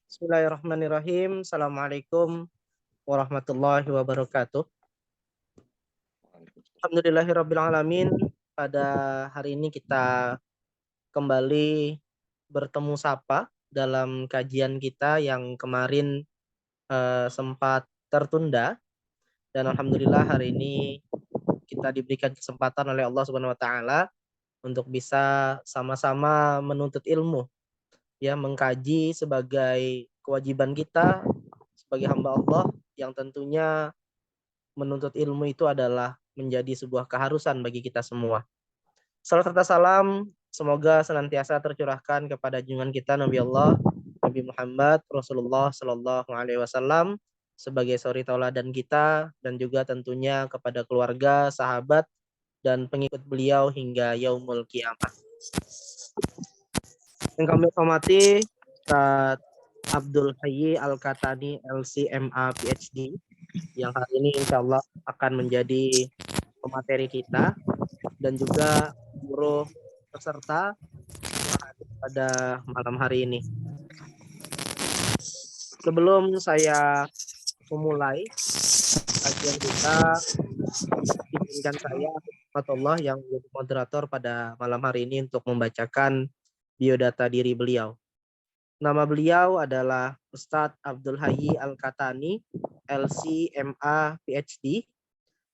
Bismillahirrahmanirrahim. Assalamualaikum warahmatullahi wabarakatuh. Alhamdulillahirrabbilalamin. Pada hari ini kita kembali bertemu sapa dalam kajian kita yang kemarin sempat tertunda, dan alhamdulillah hari ini kita diberikan kesempatan oleh Allah Subhanahu wa taala untuk bisa sama-sama menuntut ilmu, ya, mengkaji sebagai kewajiban kita sebagai hamba Allah, yang tentunya menuntut ilmu itu adalah menjadi sebuah keharusan bagi kita semua. Salam serta salam semoga senantiasa tercurahkan kepada junjungan kita Nabi Allah Nabi Muhammad Rasulullah Sallallahu Alaihi Wasallam sebagai suri tauladan kita, dan juga tentunya kepada keluarga, sahabat, dan pengikut beliau hingga yaumul kiamat. Yang kami hormati Ustaz Abdul Hayy Al-Katani LCMA PhD, yang hari ini insya Allah akan menjadi pemateri kita, dan juga seluruh peserta pada malam hari ini. Sebelum saya memulai kajian kita, izinkan saya Allah yang menjadi moderator pada malam hari ini untuk membacakan biodata diri beliau. Nama beliau adalah Ustadz Abdul Hayy Al-Katani, LCMA PhD.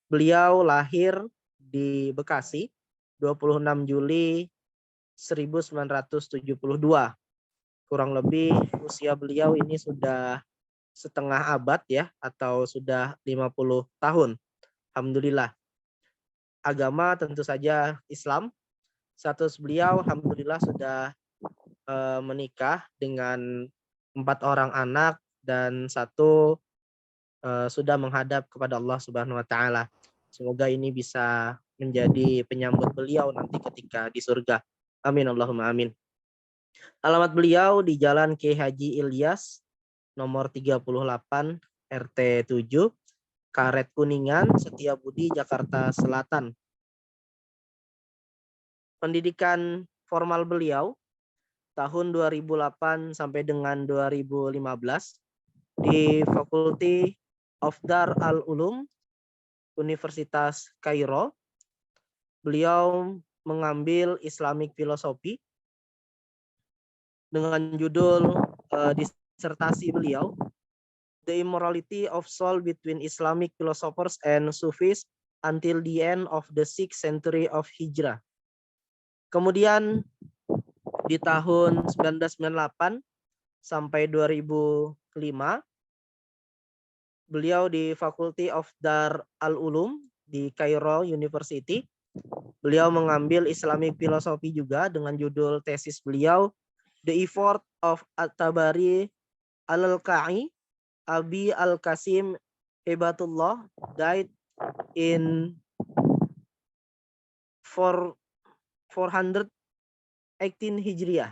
Beliau lahir di Bekasi 26 Juli 1972. Kurang lebih usia beliau ini sudah setengah abad, ya, atau sudah 50 tahun. Alhamdulillah. Agama tentu saja Islam. Status beliau alhamdulillah sudah menikah dengan 4 orang anak, dan 1 sudah menghadap kepada Allah Subhanahu wa taala. Semoga ini bisa menjadi penyambut beliau nanti ketika di surga. Amin Allahumma amin. Alamat beliau di Jalan Kiai Haji Ilyas nomor 38 RT 7 Karet Kuningan, Setiabudi, Jakarta Selatan. Pendidikan formal beliau tahun 2008 sampai dengan 2015 di Faculty of Dar al-Ulum Universitas Kairo. Beliau mengambil Islamic Philosophy dengan judul disertasi beliau The Immorality of Soul Between Islamic Philosophers and Sufis Until the End of the 6th Century of Hijrah. Kemudian di tahun 1998 sampai 2005 beliau di Faculty of Dar al-Ulum di Cairo University. Beliau mengambil Islamic Philosophy juga dengan judul tesis beliau The Effort of At-Tabari Al-Qa'i Abi Al-Qasim Hibatullah, died in 418 Hijriah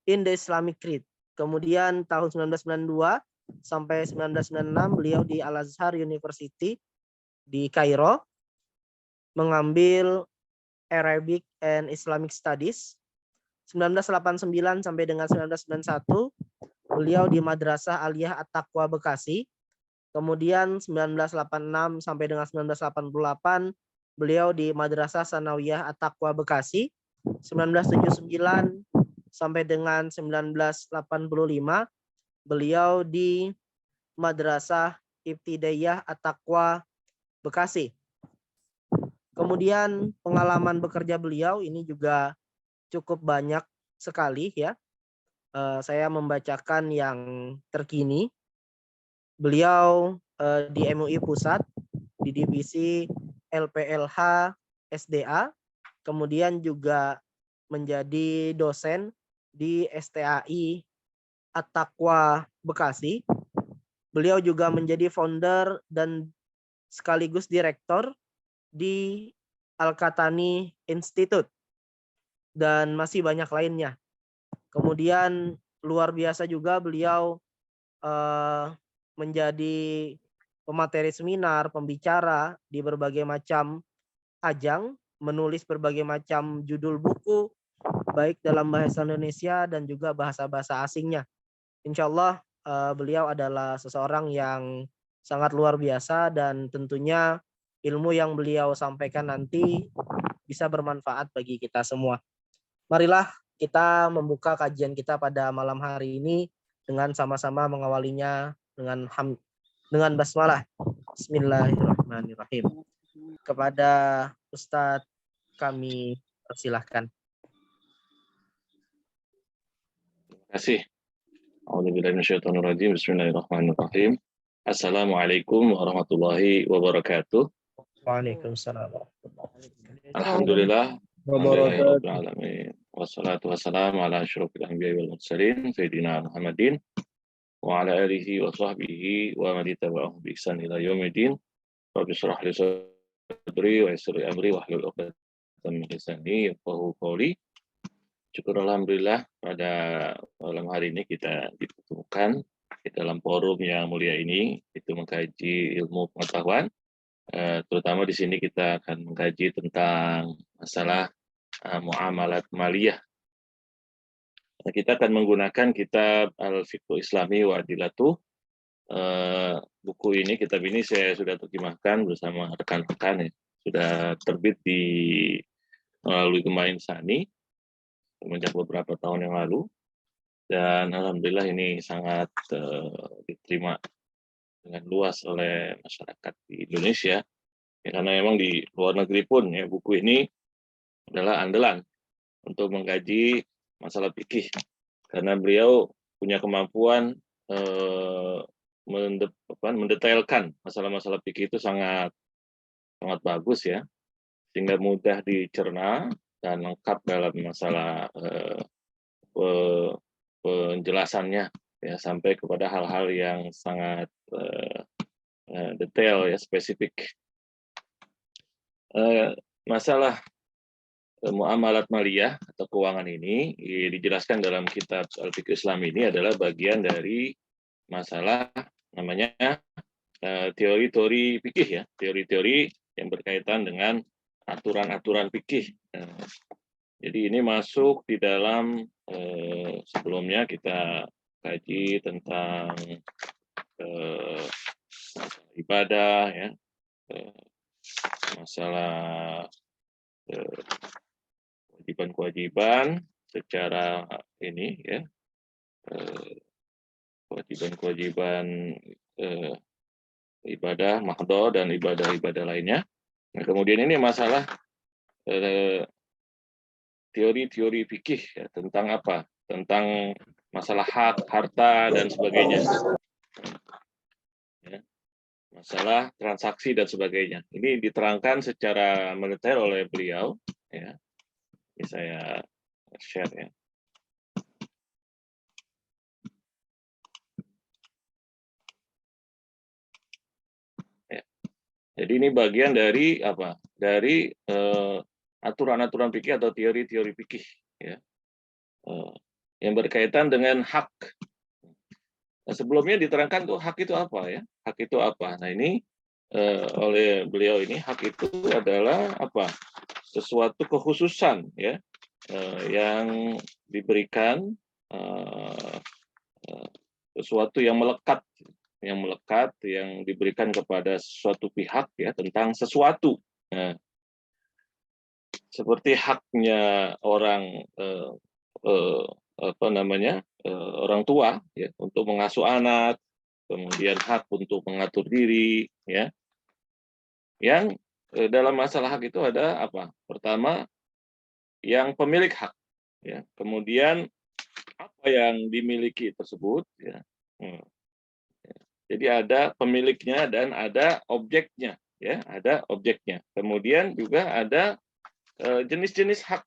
in the Islamic Creed. Kemudian tahun 1992 sampai 1996 beliau di Al-Azhar University di Kairo mengambil Arabic and Islamic Studies. 1989 sampai dengan 1991 beliau di Madrasah Aliyah At-Taqwa Bekasi. Kemudian 1986 sampai dengan 1988 beliau di Madrasah Sanawiyah At-Taqwa Bekasi. 1979 sampai dengan 1985 beliau di Madrasah Ibtidaiyah At-Taqwa Bekasi. Kemudian pengalaman bekerja beliau ini juga cukup banyak sekali, ya. Saya membacakan yang terkini. Beliau di MUI Pusat di divisi LPLH SDA, kemudian juga menjadi dosen di STAI At-Taqwa Bekasi. Beliau juga menjadi founder dan sekaligus direktur di Al-Katani Institute, dan masih banyak lainnya. Kemudian luar biasa juga beliau menjadi pemateri seminar, pembicara di berbagai macam ajang, menulis berbagai macam judul buku, baik dalam bahasa Indonesia dan juga bahasa-bahasa asingnya. Insya Allah beliau adalah seseorang yang sangat luar biasa dan tentunya ilmu yang beliau sampaikan nanti bisa bermanfaat bagi kita semua. Marilah kita membuka kajian kita pada malam hari ini dengan sama-sama mengawalinya dengan basmalah. Bismillahirrahmanirrahim. Kepada Ustadz kami persilahkan. Terima kasih. A'udzubillahi Bismillahirrahmanirrahim. Assalamualaikum warahmatullahi wabarakatuh. Waalaikumsalam. Alhamdulillah. Alhamdulillahirabbil alamin. Wassalatu wassalamu ala asyrofil anbiya'i wal mursalin sayyidina Muhammadin wa ala alihi wa sahbihi wa man tabi'ahum bi ihsan ila yaumil Rabbi shrah li sadri wa yassir li amri wa hlul 'uqdatam min lisani yafqahu qawli. Syukur alhamdulillah pada malam hari ini kita dipertemukan di dalam forum yang mulia ini, itu mengkaji ilmu pengetahuan. Terutama di sini kita akan mengkaji tentang masalah muamalat maliyah. Kita akan menggunakan kitab Al-Fiqh Islami wa Adilatuh. Buku ini, kitab ini saya sudah terjemahkan bersama rekan-rekan ya. Sudah terbit melalui Gema Insani semenjak beberapa tahun yang lalu, dan alhamdulillah ini sangat diterima dengan luas oleh masyarakat di Indonesia ya, karena memang di luar negeri pun ya buku ini adalah andalan untuk mengkaji masalah fikih, karena beliau punya kemampuan mendetailkan masalah-masalah fikih itu sangat bagus ya, sehingga mudah dicerna dan lengkap dalam masalah penjelasannya ya, sampai kepada hal-hal yang sangat detail ya, spesifik. Masalah muamalat maliyah atau keuangan ini dijelaskan dalam kitab Al-Fiqh Islam ini adalah bagian dari masalah namanya teori-teori fikih ya, teori-teori yang berkaitan dengan aturan-aturan fikih. Jadi ini masuk di dalam sebelumnya kita kaji tentang ibadah ya, masalah kewajiban-kewajiban secara ini ya, kewajiban-kewajiban ibadah mahdho dan ibadah-ibadah lainnya. Nah, kemudian ini masalah teori-teori fikih ya, tentang apa? Tentang masalah hak, harta dan sebagainya. Ya, masalah transaksi dan sebagainya. Ini diterangkan secara mendetail oleh beliau ya. Ini saya share ya. Jadi ini bagian dari apa? Dari aturan-aturan fikih atau teori-teori fikih ya, yang berkaitan dengan hak. Nah, sebelumnya diterangkan tuh hak itu apa ya? Hak itu apa? Nah ini oleh beliau ini hak itu adalah apa? Sesuatu kekhususan ya, yang diberikan, sesuatu yang melekat yang diberikan kepada suatu pihak ya, tentang sesuatu. Nah, seperti haknya orang orang tua ya, untuk mengasuh anak, kemudian hak untuk mengatur diri ya. Yang dalam masalah hak itu ada apa? Pertama, yang pemilik hak ya, kemudian apa yang dimiliki tersebut ya. Jadi ada pemiliknya dan ada objeknya ya, ada objeknya. Kemudian juga ada jenis-jenis hak.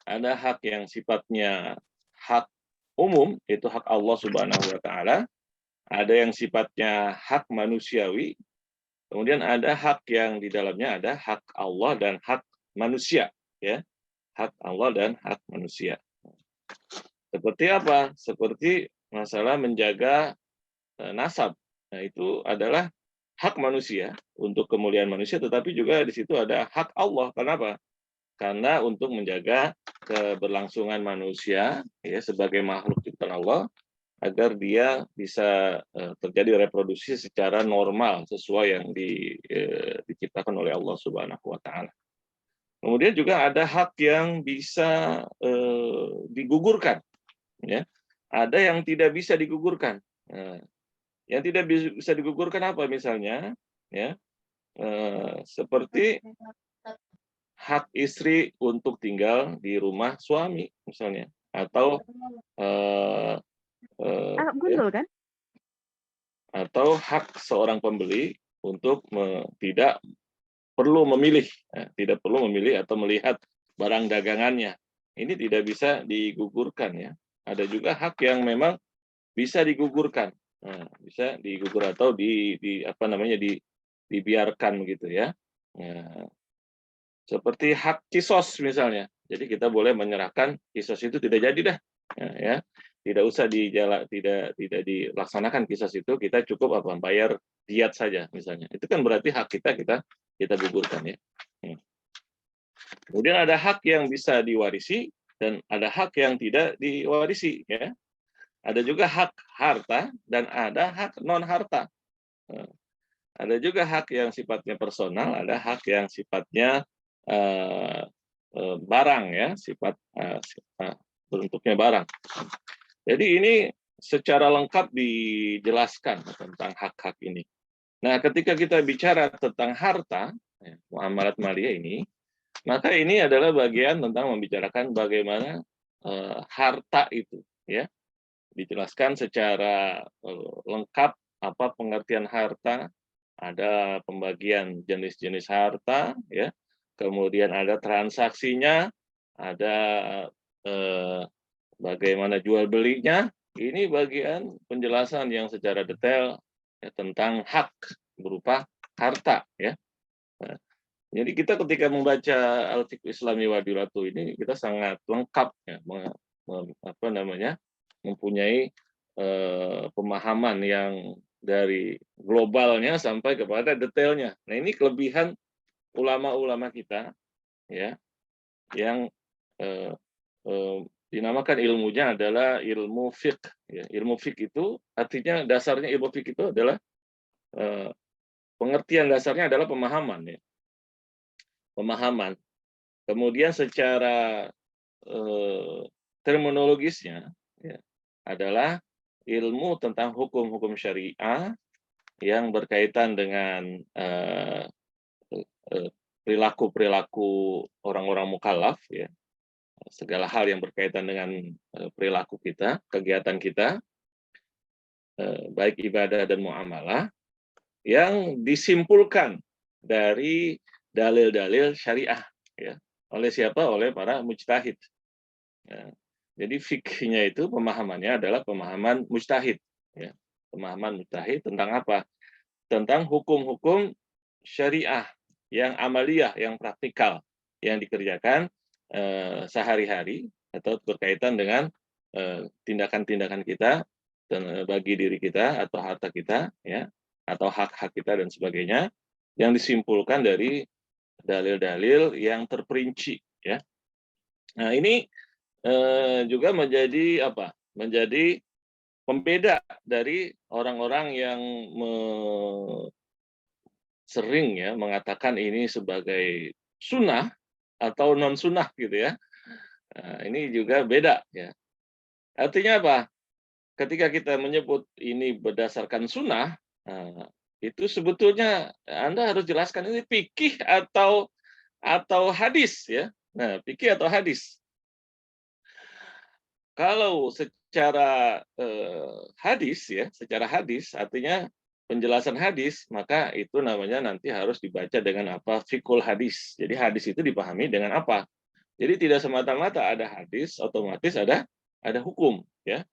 Ada hak yang sifatnya hak umum, itu hak Allah Subhanahu wa taala. Ada yang sifatnya hak manusiawi. Kemudian ada hak yang di dalamnya ada hak Allah dan hak manusia, ya. Hak Allah dan hak manusia. Seperti apa? Seperti masalah menjaga nasab. Nah, itu adalah hak manusia untuk kemuliaan manusia, tetapi juga di situ ada hak Allah. Kenapa? karena untuk menjaga keberlangsungan manusia ya sebagai makhluk ciptaan Allah agar dia bisa terjadi reproduksi secara normal sesuai yang diciptakan oleh Allah Subhanahu wa taala. Kemudian juga ada hak yang bisa digugurkan ya. Ada yang tidak bisa digugurkan. Yang tidak bisa digugurkan apa misalnya ya? Seperti hak istri untuk tinggal di rumah suami misalnya atau ya, Gundul kan? atau hak seorang pembeli untuk tidak perlu memilih, tidak perlu memilih atau melihat barang dagangannya. Ini tidak bisa digugurkan ya. Ada juga hak yang memang bisa digugurkan, bisa digugur atau dibiarkan gitu ya. Nah, seperti hak kisos misalnya. Jadi kita boleh menyerahkan kisos itu tidak jadi dah, ya. Tidak usah tidak dilaksanakan kisos itu, kita cukup bayar diat saja misalnya. Itu kan berarti hak kita gugurkan ya. Kemudian ada hak yang bisa diwarisi dan ada hak yang tidak diwarisi ya. Ada juga hak harta dan ada hak non harta. Ada juga hak yang sifatnya personal, ada hak yang sifatnya barang ya, bentuknya barang. Jadi ini secara lengkap dijelaskan tentang hak-hak ini. Nah, ketika kita bicara tentang harta, muamalat maliyah ini, maka ini adalah bagian tentang membicarakan bagaimana harta itu, ya, dijelaskan secara lengkap apa pengertian harta, ada pembagian jenis-jenis harta, ya, kemudian ada transaksinya, ada bagaimana jual belinya. Ini bagian penjelasan yang secara detail ya, tentang hak berupa harta, ya. Nah, jadi kita ketika membaca Al-Fiqh Islami Wadilatu ini kita sangat lengkap ya, mempunyai pemahaman yang dari globalnya sampai kepada detailnya. Nah, ini kelebihan ulama-ulama kita ya yang dinamakan ilmunya adalah ilmu fiqh. Ya, ilmu fiqh itu artinya dasarnya ilmu fiqh itu adalah pengertian dasarnya adalah pemahaman ya. Pemahaman. Kemudian secara terminologisnya ya, adalah ilmu tentang hukum-hukum syariah yang berkaitan dengan perilaku-perilaku orang-orang mukallaf ya. Segala hal yang berkaitan dengan perilaku kita, kegiatan kita, baik ibadah dan muamalah yang disimpulkan dari dalil-dalil syariah ya. Oleh siapa? Oleh para mujtahid. Ya. Jadi fikihnya itu pemahamannya adalah pemahaman mujtahid ya. Pemahaman mujtahid tentang apa? Tentang hukum-hukum syariah yang amaliyah, yang praktikal, yang dikerjakan sehari-hari atau berkaitan dengan tindakan-tindakan kita dan bagi diri kita atau harta kita ya, atau hak-hak kita dan sebagainya yang disimpulkan dari dalil-dalil yang terperinci ya. Nah, ini juga menjadi apa? Menjadi pembeda dari orang-orang yang sering ya mengatakan ini sebagai sunnah atau non sunnah gitu ya. Nah, ini juga beda ya. Artinya apa? Ketika kita menyebut ini berdasarkan sunnah, itu sebetulnya Anda harus jelaskan ini fikih atau hadis ya. Nah, fikih atau hadis. Kalau secara hadis ya, secara hadis artinya penjelasan hadis, maka itu namanya nanti harus dibaca dengan apa? Fikul hadis. Jadi hadis itu dipahami dengan apa? Jadi tidak semata-mata ada hadis, otomatis ada hukum, ya.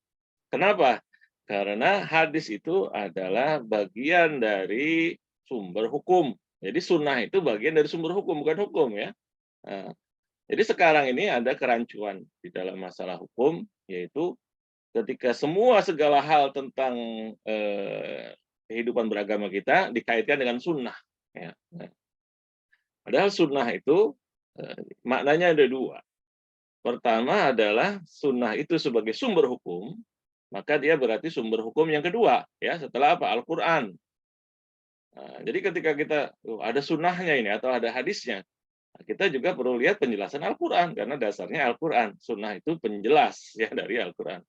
Kenapa? Karena hadis itu adalah bagian dari sumber hukum. Jadi sunnah itu bagian dari sumber hukum, bukan hukum ya. Nah, jadi sekarang ini ada kerancuan di dalam masalah hukum, yaitu ketika segala hal tentang kehidupan beragama kita dikaitkan dengan sunnah. Ya. Nah, padahal sunnah itu Maknanya ada dua. Pertama adalah sunnah itu sebagai sumber hukum, maka dia berarti sumber hukum yang kedua, ya, setelah apa? Al-Quran. Nah, jadi ketika kita ada sunnahnya ini atau ada hadisnya, kita juga perlu lihat penjelasan Al-Quran karena dasarnya Al-Quran. Sunnah itu penjelas ya dari Al-Quran.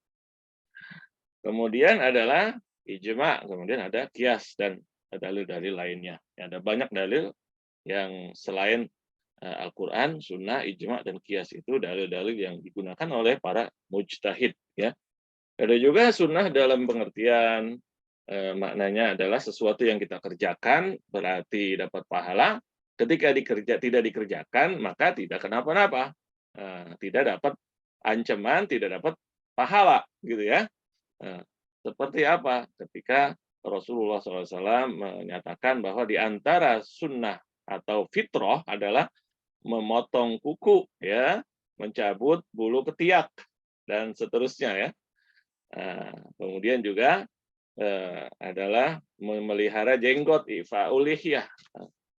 Kemudian adalah ijma, kemudian ada kias dan dalil-dalil lainnya. Ya, ada banyak dalil yang selain Al-Quran, Sunnah, Ijma, dan Qiyas itu dalil-dalil yang digunakan oleh para mujtahid. Ya. Ada juga Sunnah dalam pengertian maknanya adalah sesuatu yang kita kerjakan berarti dapat pahala. Ketika tidak dikerjakan maka tidak kenapa-napa, tidak dapat ancaman, tidak dapat pahala, gitu ya. Seperti apa? Ketika Rasulullah SAW menyatakan bahwa di antara sunnah atau fitrah adalah memotong kuku, ya, mencabut bulu ketiak dan seterusnya, ya. Kemudian juga adalah memelihara jenggot, ifa'ul lihyah.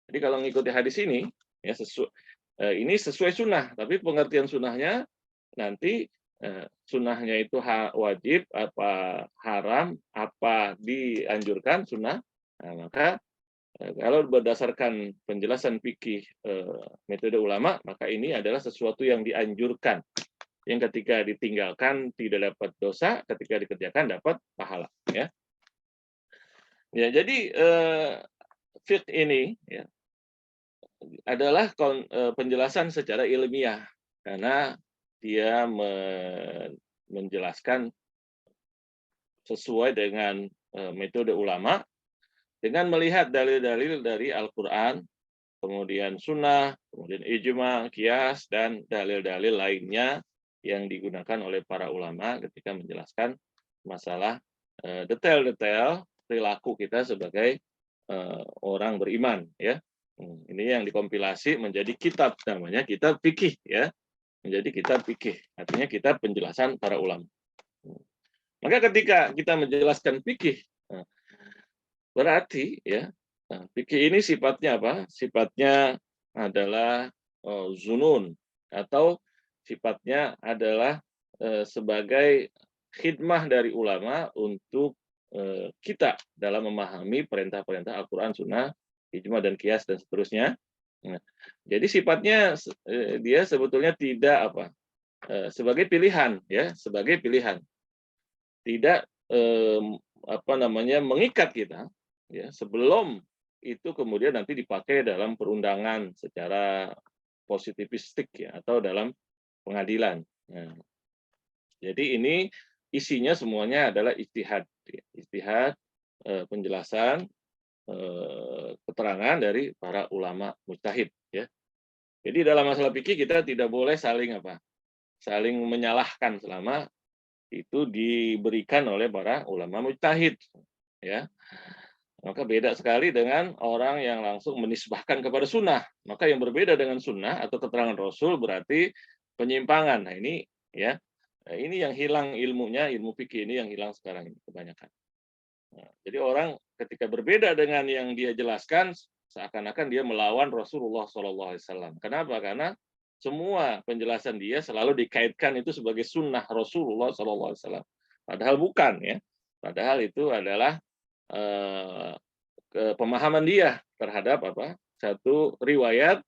Jadi kalau mengikuti hadis ini, ya, ini sesuai sunnah, tapi pengertian sunnahnya nanti sunnahnya itu wajib, apa haram, apa dianjurkan sunnah. Nah, maka kalau berdasarkan penjelasan fikih metode ulama, maka ini adalah sesuatu yang dianjurkan. Yang ketika ditinggalkan tidak dapat dosa, ketika dikerjakan dapat pahala. Ya, ya, jadi fiqh ini, ya, adalah penjelasan secara ilmiah karena dia menjelaskan sesuai dengan metode ulama dengan melihat dalil-dalil dari Al-Quran, kemudian sunnah, kemudian ijma, qiyas, dan dalil-dalil lainnya yang digunakan oleh para ulama ketika menjelaskan masalah detail-detail perilaku kita sebagai orang beriman, ya. Ini yang dikompilasi menjadi kitab, namanya kitab fikih, ya. Menjadi kitab fikih, artinya kitab penjelasan para ulama. Maka ketika kita menjelaskan fikih, berarti, ya, fikih ini sifatnya apa? Sifatnya adalah zunun, atau sifatnya adalah sebagai khidmah dari ulama untuk kita dalam memahami perintah-perintah Al-Quran, Sunnah, Ijma, dan Qiyas, dan seterusnya. Nah, jadi sifatnya dia sebetulnya tidak apa, sebagai pilihan, ya, sebagai pilihan, tidak apa namanya, mengikat kita, ya, sebelum itu kemudian nanti dipakai dalam perundangan secara positivistik, ya, atau dalam pengadilan. Nah, jadi ini isinya semuanya adalah ijtihad, ya. Ijtihad, penjelasan, keterangan dari para ulama mujtahid, ya. Jadi dalam masalah fikih kita tidak boleh saling apa, saling menyalahkan selama itu diberikan oleh para ulama mujtahid, ya. Maka beda sekali dengan orang yang langsung menisbahkan kepada sunnah. Maka yang berbeda dengan sunnah atau keterangan Rasul berarti penyimpangan. Nah ini, ya, ini yang hilang ilmunya, ilmu fikih ini yang hilang sekarang ini kebanyakan. Nah, jadi orang ketika berbeda dengan yang dia jelaskan, seakan-akan dia melawan Rasulullah SAW. Kenapa? Karena semua penjelasan dia selalu dikaitkan itu sebagai sunnah Rasulullah SAW. Padahal bukan, ya. Padahal itu adalah pemahaman dia terhadap apa, satu riwayat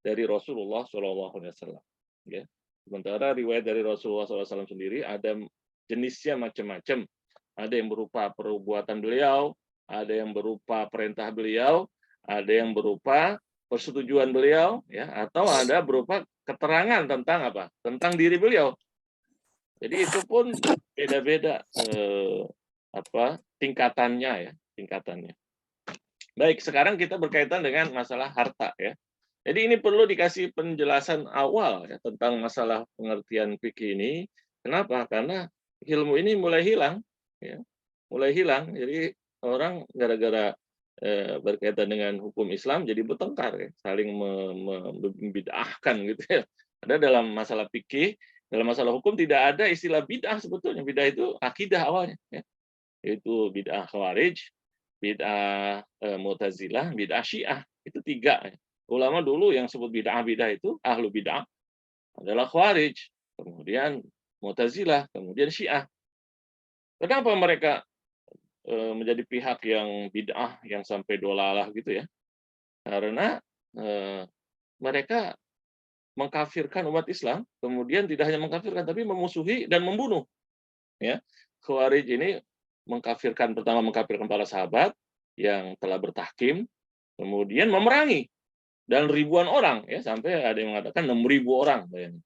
dari Rasulullah SAW. Ya. Sementara riwayat dari Rasulullah SAW sendiri ada jenisnya macam-macam. Ada yang berupa perbuatan beliau, ada yang berupa perintah beliau, ada yang berupa persetujuan beliau, ya, atau ada berupa keterangan tentang apa, tentang diri beliau. Jadi itu pun beda-beda apa tingkatannya, ya, tingkatannya. Baik, sekarang kita berkaitan dengan masalah harta, ya. Jadi ini perlu dikasih penjelasan awal, ya, tentang masalah pengertian fikih ini. Kenapa? Karena ilmu ini mulai hilang, ya. Mulai hilang. Jadi orang gara-gara berkaitan dengan hukum Islam jadi bertengkar, ya, saling membid'ahkan gitu, ya. Ada dalam masalah fikih, dalam masalah hukum tidak ada istilah bid'ah sebetulnya. Bid'ah itu akidah awalnya, ya. Yaitu bid'ah Khawarij, bid'ah Mu'tazilah, bid'ah Syiah. Itu tiga. ulama dulu yang sebut bid'ah itu ahlu bid'ah adalah Khawarij, kemudian Mu'tazilah, kemudian Syiah. Kenapa mereka menjadi pihak yang bid'ah, yang sampai dolalah gitu ya? Karena mereka mengkafirkan umat Islam, kemudian tidak hanya mengkafirkan tapi memusuhi dan membunuh. Ya, Khawarij ini pertama mengkafirkan para sahabat yang telah bertahkim, kemudian memerangi dan ribuan orang, ya sampai ada yang mengatakan 6.000 orang, bayangin.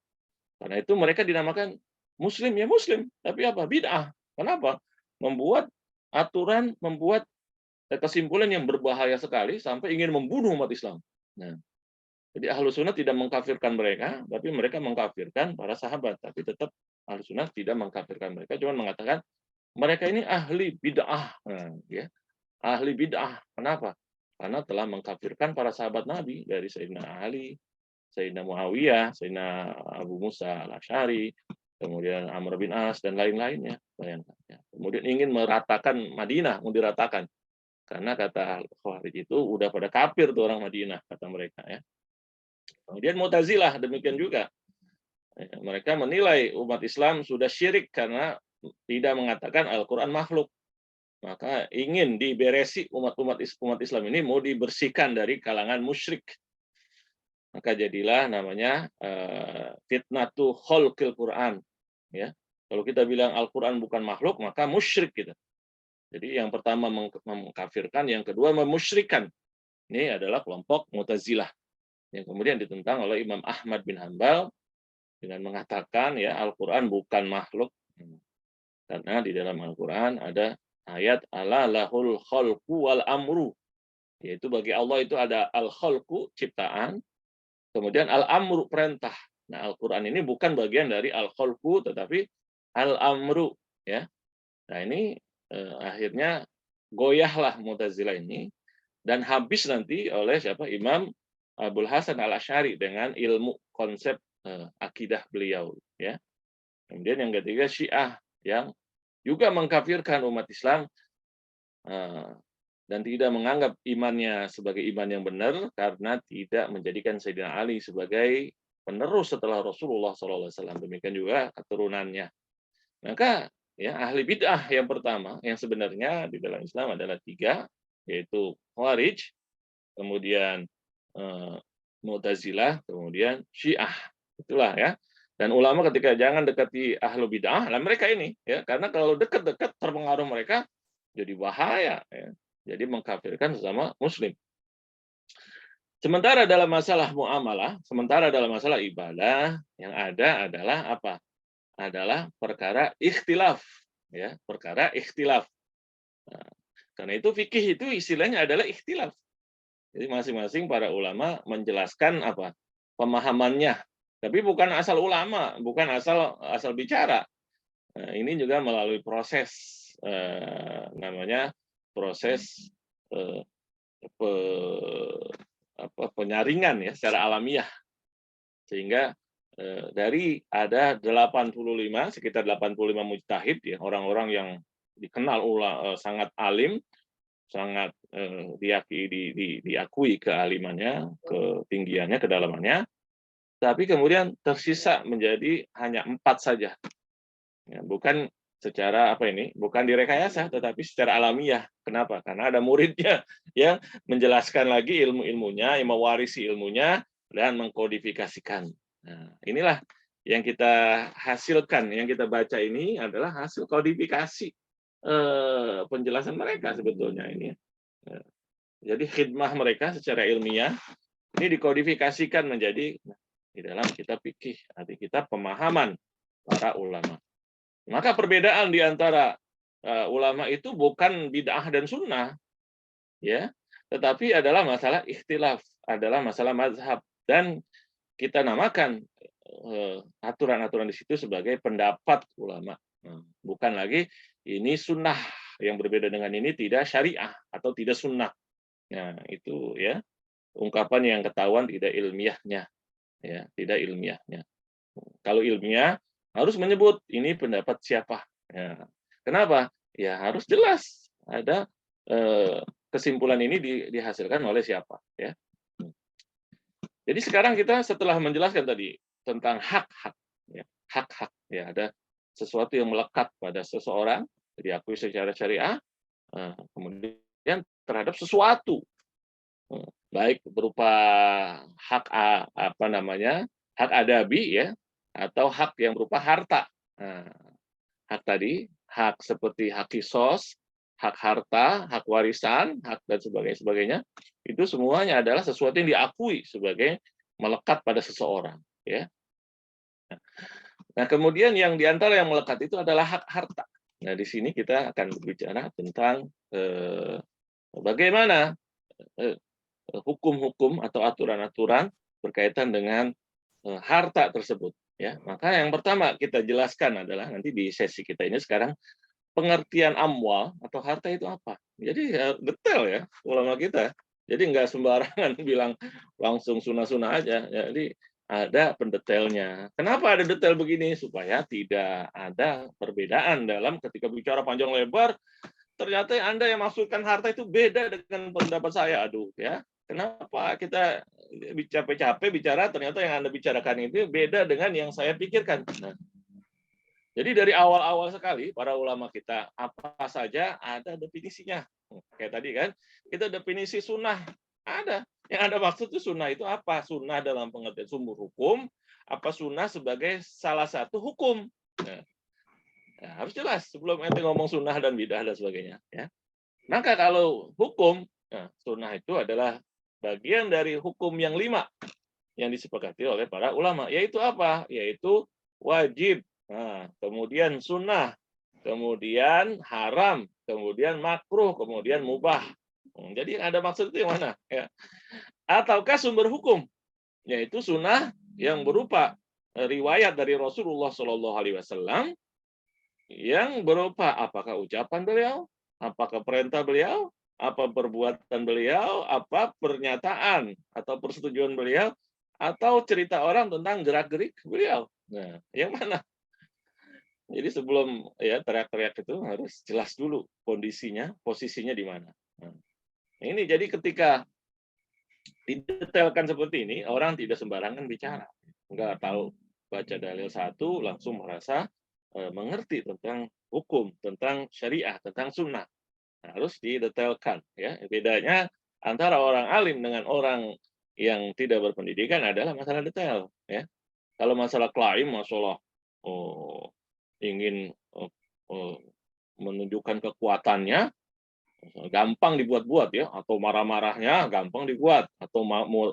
Karena itu mereka dinamakan Muslim, ya Muslim, tapi apa? Bid'ah. Kenapa? Membuat aturan, membuat kesimpulan yang berbahaya sekali sampai ingin membunuh umat Islam. Nah, jadi Ahlus Sunnah tidak mengkafirkan mereka, tapi mereka mengkafirkan para sahabat. Tapi tetap Ahlus Sunnah tidak mengkafirkan mereka, cuma mengatakan mereka ini ahli bid'ah. Nah, ya. Ahli bid'ah. Kenapa? Karena telah mengkafirkan para sahabat Nabi dari Sayyidina Ali, Sayyidina Muawiyah, Sayyidina Abu Musa al-Asy'ari, kemudian Amr bin As dan lain-lainnya. Bayangkan. Ya. Kemudian ingin meratakan Madinah, mau diratakan. Karena kata Khawarij itu udah pada kafir tuh orang Madinah, kata mereka ya. Kemudian Mu'tazilah demikian juga. Mereka menilai umat Islam sudah syirik karena tidak mengatakan Al-Quran makhluk. Maka ingin diberesi umat Islam ini mau dibersihkan dari kalangan musyrik. Maka jadilah namanya fitnatu khalqil Quran. Ya. Kalau kita bilang Al-Quran bukan makhluk, maka musyrik gitu. Jadi yang pertama mengkafirkan, yang kedua memusyrikan. Ini adalah kelompok Mu'tazilah yang kemudian ditentang oleh Imam Ahmad bin Hanbal dengan mengatakan ya Al-Quran bukan makhluk. Karena di dalam Al-Quran ada ayat ala lahul khalqu wal amru. Yaitu bagi Allah itu ada al-khalqu, ciptaan, kemudian al-amru, perintah. Nah, Al-Quran ini bukan bagian dari al-khalqu, tetapi al-amru. Ya. Nah, ini akhirnya goyahlah Mu'tazilah ini, dan habis nanti oleh siapa? Imam Abul Hasan al-Asy'ari dengan ilmu konsep akidah beliau. Ya. Kemudian yang ketiga Syiah, yang juga mengkafirkan umat Islam dan tidak menganggap imannya sebagai iman yang benar karena tidak menjadikan Sayyidina Ali sebagai penerus setelah Rasulullah SAW. Demikian juga keturunannya. Maka ya ahli bid'ah yang pertama yang sebenarnya di dalam Islam adalah 3, yaitu Khawarij, kemudian Mu'tazilah, kemudian Syiah. Itulah ya. Dan ulama ketika jangan dekati ahlu bid'ah, lah mereka ini ya, karena kalau dekat-dekat terpengaruh mereka jadi bahaya ya. Jadi mengkafirkan sesama muslim. Sementara dalam masalah muamalah, sementara dalam masalah ibadah yang ada adalah apa? Adalah perkara ikhtilaf ya, perkara ikhtilaf. Nah, karena itu fikih itu istilahnya adalah ikhtilaf. Jadi masing-masing para ulama menjelaskan apa? Pemahamannya. Tapi bukan asal ulama, bukan asal bicara. Nah, ini juga melalui proses namanya proses penyaringan ya secara alamiah. Sehingga dari ada 85, sekitar 85 mujtahid ya, orang-orang yang dikenal sangat alim, sangat diakui kealimannya, ketinggiannya, kedalamannya. Tapi kemudian tersisa menjadi hanya 4 saja. Ya, bukan secara bukan direkayasa, tetapi secara alamiah. Kenapa? Karena ada muridnya yang menjelaskan lagi ilmu-ilmunya, yang mewarisi ilmunya, dan mengkodifikasikan. Nah, inilah yang kita hasilkan, yang kita baca ini adalah hasil kodifikasi penjelasan mereka sebetulnya ini. Jadi khidmah mereka secara ilmiah ini dikodifikasikan menjadi di dalam kitab fikih, arti kita pemahaman para ulama. Maka perbedaan di antara ulama itu bukan bid'ah dan sunnah, ya, tetapi adalah masalah ikhtilaf, adalah masalah mazhab, dan kita namakan aturan-aturan di situ sebagai pendapat ulama. Bukan lagi ini sunnah, yang berbeda dengan ini tidak syariah atau tidak sunnah. Nah, itu ya ungkapan yang ketahuan tidak ilmiahnya. Ya, tidak ilmiahnya. Kalau ilmiah harus menyebut ini pendapat siapa. Ya. Kenapa? Ya harus jelas ada kesimpulan ini dihasilkan oleh siapa. Ya. Jadi sekarang kita setelah menjelaskan tadi tentang hak-hak, ya, hak-hak, ya, ada sesuatu yang melekat pada seseorang, diakui secara syariah, kemudian terhadap sesuatu, baik berupa hak apa namanya, hak adabi, ya, atau hak yang berupa harta. Nah, hak tadi, hak seperti hak kisos, hak harta, hak warisan, hak dan sebagainya, itu semuanya adalah sesuatu yang diakui sebagai melekat pada seseorang, ya. Nah, kemudian yang diantara yang melekat itu adalah hak harta. Nah, di sini kita akan berbicara tentang bagaimana hukum-hukum atau aturan-aturan berkaitan dengan harta tersebut. Ya, maka yang pertama kita jelaskan adalah nanti di sesi kita ini sekarang pengertian amwal atau harta itu apa. Jadi detail ya ulama kita. Jadi nggak sembarangan bilang langsung sunah-sunah aja. Jadi ada pendetailnya. Kenapa ada detail begini? Supaya tidak ada perbedaan dalam ketika bicara panjang lebar. Ternyata Anda yang maksudkan harta itu beda dengan pendapat saya. Aduh, ya. Kenapa kita capek-capek bicara, ternyata yang Anda bicarakan itu beda dengan yang saya pikirkan. Nah, jadi dari awal-awal sekali, para ulama kita, apa saja ada definisinya. Kayak tadi kan, kita definisi sunnah. Ada. Yang Anda maksud itu sunnah itu apa? Sunnah dalam pengertian sumber hukum, apa sunnah sebagai salah satu hukum. Nah, harus jelas sebelum ente ngomong sunnah dan bidah dan sebagainya. Ya. Maka kalau hukum, sunnah itu adalah bagian dari hukum yang 5 yang disepakati oleh para ulama. Yaitu apa? Yaitu wajib, kemudian sunnah, kemudian haram, kemudian makruh, kemudian mubah. Jadi yang ada maksud itu yang mana? Ya. Ataukah sumber hukum, yaitu sunnah yang berupa riwayat dari Rasulullah SAW yang berupa apakah ucapan beliau, apakah perintah beliau, apa perbuatan beliau, apa pernyataan atau persetujuan beliau, atau cerita orang tentang gerak-gerik beliau. Nah, yang mana? Jadi sebelum ya teriak-teriak itu harus jelas dulu kondisinya, posisinya di mana. Nah, ini jadi ketika didetailkan seperti ini, orang tidak sembarangan bicara. Enggak tahu baca dalil satu langsung merasa mengerti tentang hukum, tentang syariah, tentang sunnah. Nah, harus didetailkan. Ya, bedanya antara orang alim dengan orang yang tidak berpendidikan adalah masalah detail. Ya, kalau masalah klaim, masalah ingin menunjukkan kekuatannya, gampang dibuat-buat ya, atau marah-marahnya gampang dibuat, atau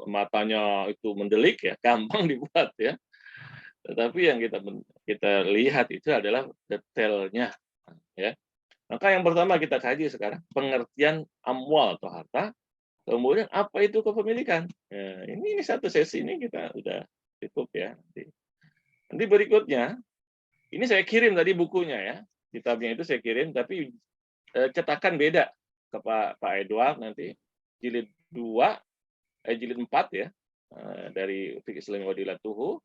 matanya itu mendelik ya, gampang dibuat ya. Tetapi yang kita lihat itu adalah detailnya, ya. Maka yang pertama kita kaji sekarang pengertian amwal atau harta, kemudian apa itu kepemilikan. Nah, ini satu sesi ini kita udah cukup ya. Nanti berikutnya, ini saya kirim tadi bukunya ya, kitabnya itu saya kirim, tapi cetakan beda ke Pak Edward nanti jilid 2, jilid 4 ya, dari Fiqh Islam Wadilatuhu.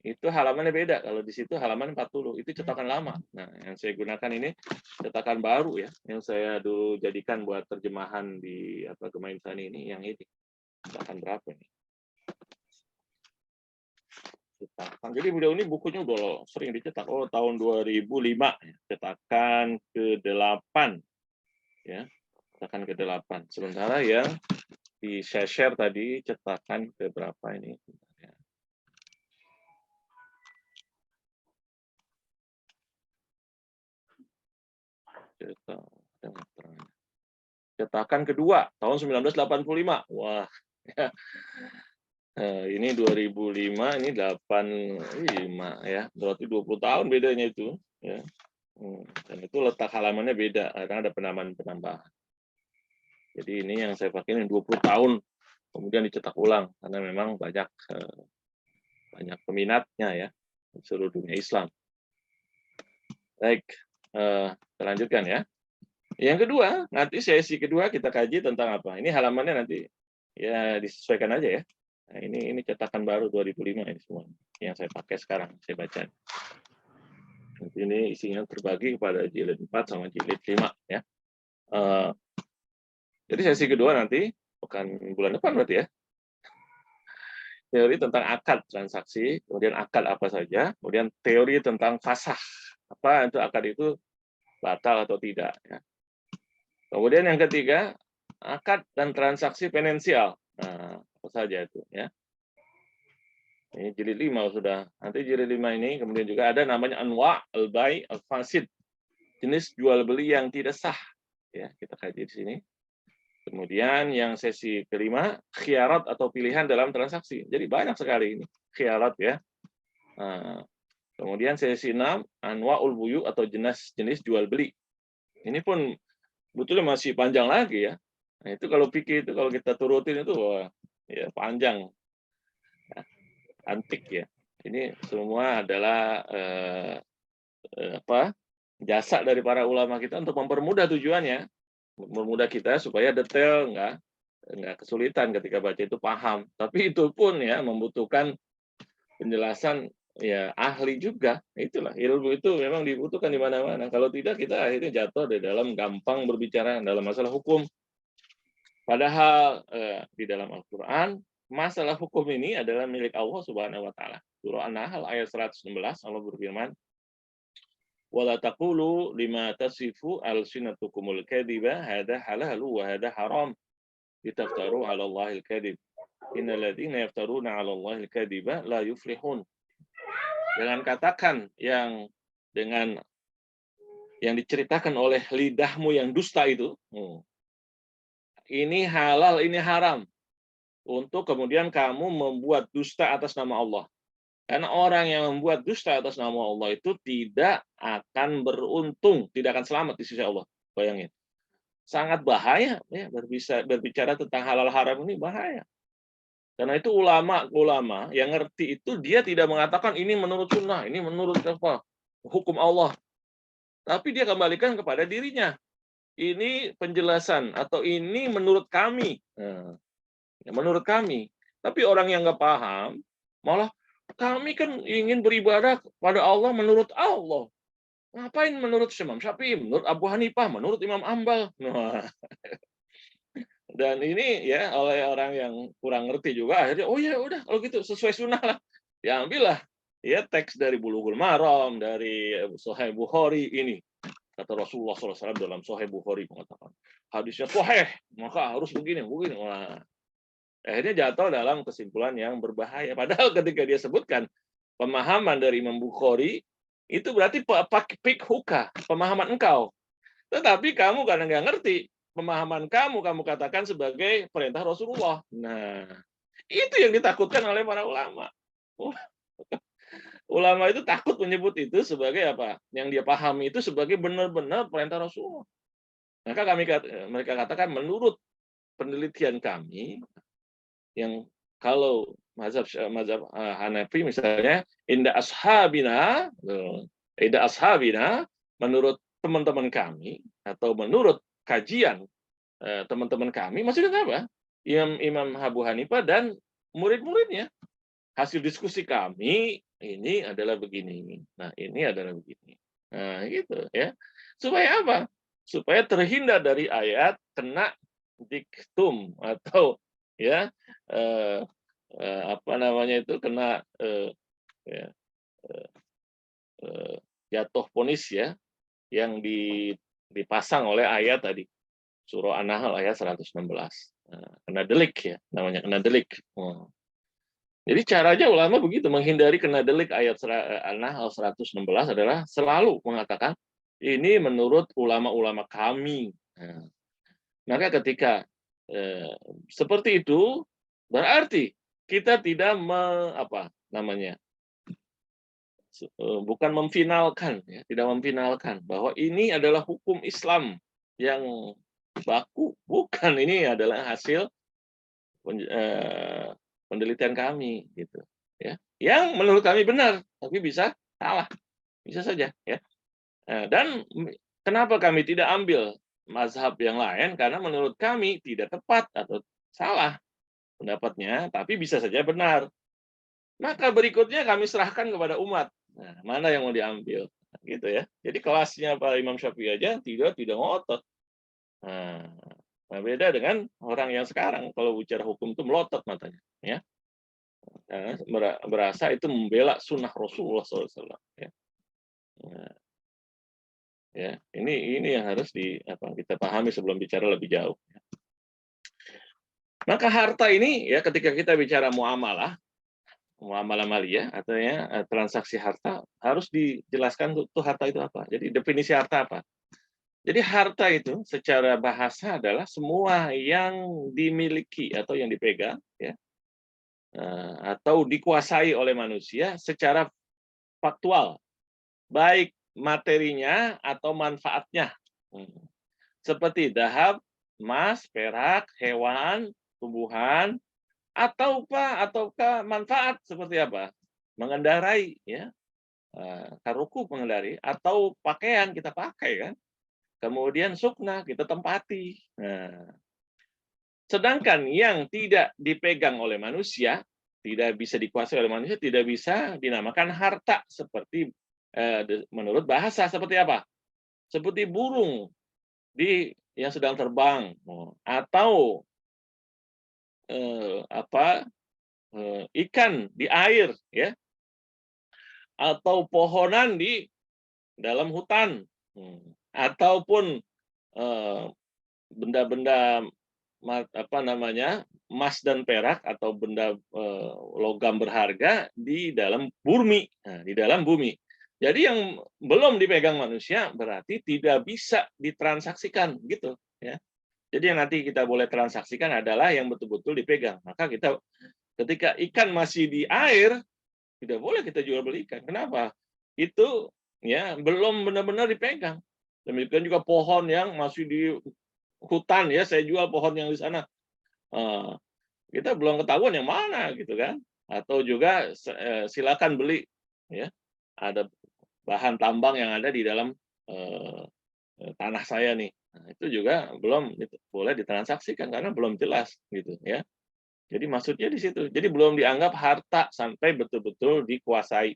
Itu halamannya beda. Kalau di situ halaman 40, itu cetakan lama. Nah, yang saya gunakan ini cetakan baru ya, yang saya dulu jadikan buat terjemahan di Gemain Sani ini, yang ini. Cetakan berapa ini? Cetakan. Jadi beliau ini bukunya udah sering dicetak. Oh, tahun 2005 ya. Cetakan ke-8 ya. Cetakan ke-8. Sementara yang di share tadi cetakan ke berapa ini? Cetakan kedua tahun 1985. Wah, ya. Ini 2005, ini 85 ya. Berarti 20 tahun bedanya itu ya. Dan itu letak halamannya beda karena ada penambahan-penambahan. Jadi ini yang saya pakai ini 20 tahun kemudian dicetak ulang karena memang banyak peminatnya ya di seluruh dunia Islam. Baik, kita lanjutkan ya. Yang kedua, nanti sesi kedua kita kaji tentang apa? Ini halamannya nanti ya disesuaikan aja ya. Nah, ini cetakan baru 2005 ini semua yang saya pakai sekarang, saya baca. Nanti ini isinya terbagi kepada jilid 4 sama jilid 5 ya. Jadi sesi kedua nanti bukan bulan depan berarti ya. teori tentang akad transaksi, kemudian akad apa saja, kemudian teori tentang fasah, apa itu akad itu batal atau tidak. Ya. Kemudian yang ketiga, akad dan transaksi finansial. Nah, apa saja itu ya. Ini jilid 5 sudah. Nanti jilid 5 ini kemudian juga ada namanya anwa al-bai al-fasid. Jenis jual beli yang tidak sah. Ya, kita kaji di sini. Kemudian yang sesi kelima, khiyarat atau pilihan dalam transaksi. Jadi banyak sekali ini khiyarat ya. Nah, kemudian sesi 6, anwaul buyu atau jenis jual beli. Ini pun betulnya masih panjang lagi ya. Nah, itu kalau pikir itu kalau kita turutin itu wah, ya panjang. Ya, antik ya. Ini semua adalah jasa dari para ulama kita untuk mempermudah tujuannya, mempermudah kita supaya detail, nggak kesulitan ketika baca itu paham. Tapi itu pun ya membutuhkan penjelasan ya ahli juga. Itulah ilmu itu memang dibutuhkan di mana-mana. Kalau tidak kita akhirnya jatuh di dalam gampang berbicara dalam masalah hukum. Padahal di dalam Al-Qur'an masalah hukum ini adalah milik Allah Subhanahu wa taala. Surah An-Nahl ayat 116 Allah berfirman, "Wala taqulu lima tasifu alsinatukumul kadhiba hadza halalu wa hadza haram litaftaru 'ala Allahil kadhib. Innal ladzina yaftaruna 'ala Allahil kadhiba la yuflihun." Jangan katakan yang dengan yang diceritakan oleh lidahmu yang dusta itu, ini halal, ini haram. Untuk kemudian kamu membuat dusta atas nama Allah. Karena orang yang membuat dusta atas nama Allah itu tidak akan beruntung, tidak akan selamat di sisi Allah. Bayangin. Sangat bahaya ya berbicara tentang halal haram ini bahaya. Karena itu ulama yang ngerti itu dia tidak mengatakan ini menurut sunnah, ini menurut apa hukum Allah. Tapi dia kembalikan kepada dirinya. Ini penjelasan atau ini menurut kami. Nah, menurut kami. Tapi orang yang nggak paham malah kami kan ingin beribadah pada Allah menurut Allah. Ngapain menurut Imam Syafi'i, menurut Abu Hanifah, menurut Imam Ambal. Nah, dan ini ya oleh orang yang kurang ngerti juga akhirnya oh ya udah kalau gitu sesuai sunnah lah. Diambillah ya teks dari Bulughul Maram, dari Sahih Bukhari ini. Kata Rasulullah SAW dalam Sahih Bukhari mengatakan hadisnya sahih, maka harus begini. Wah, akhirnya jatuh dalam kesimpulan yang berbahaya. Padahal ketika dia sebutkan pemahaman dari Imam Bukhari, itu berarti fikhuka, pemahaman engkau. Tetapi kamu karena nggak ngerti, pemahaman kamu katakan sebagai perintah Rasulullah. Nah, itu yang ditakutkan oleh para ulama. Ulama itu takut menyebut itu sebagai apa? Yang dia pahami itu sebagai benar-benar perintah Rasulullah. Maka mereka katakan menurut penelitian kami, yang kalau mazhab Hanafi misalnya inda ashabina menurut teman-teman kami atau menurut kajian teman-teman kami maksudnya apa? Imam Abu Hanifah dan murid-muridnya hasil diskusi kami ini adalah begini. Nah, ini adalah begini. Nah, gitu ya. Supaya apa? Supaya terhindar dari ayat kena diktum atau ya apa namanya itu kena ya, jatuh vonis ya yang dipasang oleh ayat tadi surah An-Nahl ayat 116. Nah, kena delik ya namanya kena delik. Jadi caranya ulama begitu menghindari kena delik ayat An-Nahl 116 adalah selalu mengatakan ini menurut ulama-ulama kami. Nah, maka ketika seperti itu berarti kita tidak bukan memfinalkan ya, tidak memfinalkan bahwa ini adalah hukum Islam yang baku, bukan, ini adalah hasil penelitian kami gitu ya. Yang menurut kami benar, tapi bisa salah. Bisa saja ya. Dan kenapa kami tidak ambil mazhab yang lain? Karena menurut kami tidak tepat atau salah pendapatnya, tapi bisa saja benar. Maka berikutnya kami serahkan kepada umat. Nah, mana yang mau diambil? Gitu ya. Jadi kelasnya Pak Imam Syafi'i aja tidak ngotot. Nah, beda dengan orang yang sekarang kalau bicara hukum itu melotot matanya, ya. Berasa itu membela sunnah Rasulullah SAW. Ya. Nah, ya, ini yang harus kita pahami sebelum bicara lebih jauh. Maka harta ini ya ketika kita bicara muamalah maliyah atau transaksi harta harus dijelaskan tuh harta itu apa. Jadi definisi harta apa? Jadi harta itu secara bahasa adalah semua yang dimiliki atau yang dipegang ya atau dikuasai oleh manusia secara faktual, baik materinya atau manfaatnya. Seperti dahab, emas, perak, hewan, tumbuhan, ataukah manfaat seperti apa? Mengendarai ya. Karuku mengendarai atau pakaian kita pakai kan. Kemudian sukna kita tempati. Nah, sedangkan yang tidak dipegang oleh manusia, tidak bisa dikuasai oleh manusia, tidak bisa dinamakan harta seperti menurut bahasa seperti apa? Seperti burung yang sedang terbang atau ikan di air ya atau pohonan di dalam hutan ataupun benda-benda emas dan perak atau benda logam berharga di dalam bumi. Nah, di dalam bumi. Jadi yang belum dipegang manusia berarti tidak bisa ditransaksikan gitu ya. Jadi yang nanti kita boleh transaksikan adalah yang betul-betul dipegang. Maka kita ketika ikan masih di air tidak boleh kita jual beli ikan. Kenapa? Itu ya belum benar-benar dipegang. Demikian juga pohon yang masih di hutan ya, saya jual pohon yang di sana. Kita belum ketahuan yang mana gitu kan. Atau juga silakan beli ya. Ada bahan tambang yang ada di dalam tanah saya nih. Nah, itu juga belum boleh ditransaksikan karena belum jelas gitu ya. Jadi maksudnya di situ. Jadi belum dianggap harta sampai betul-betul dikuasai.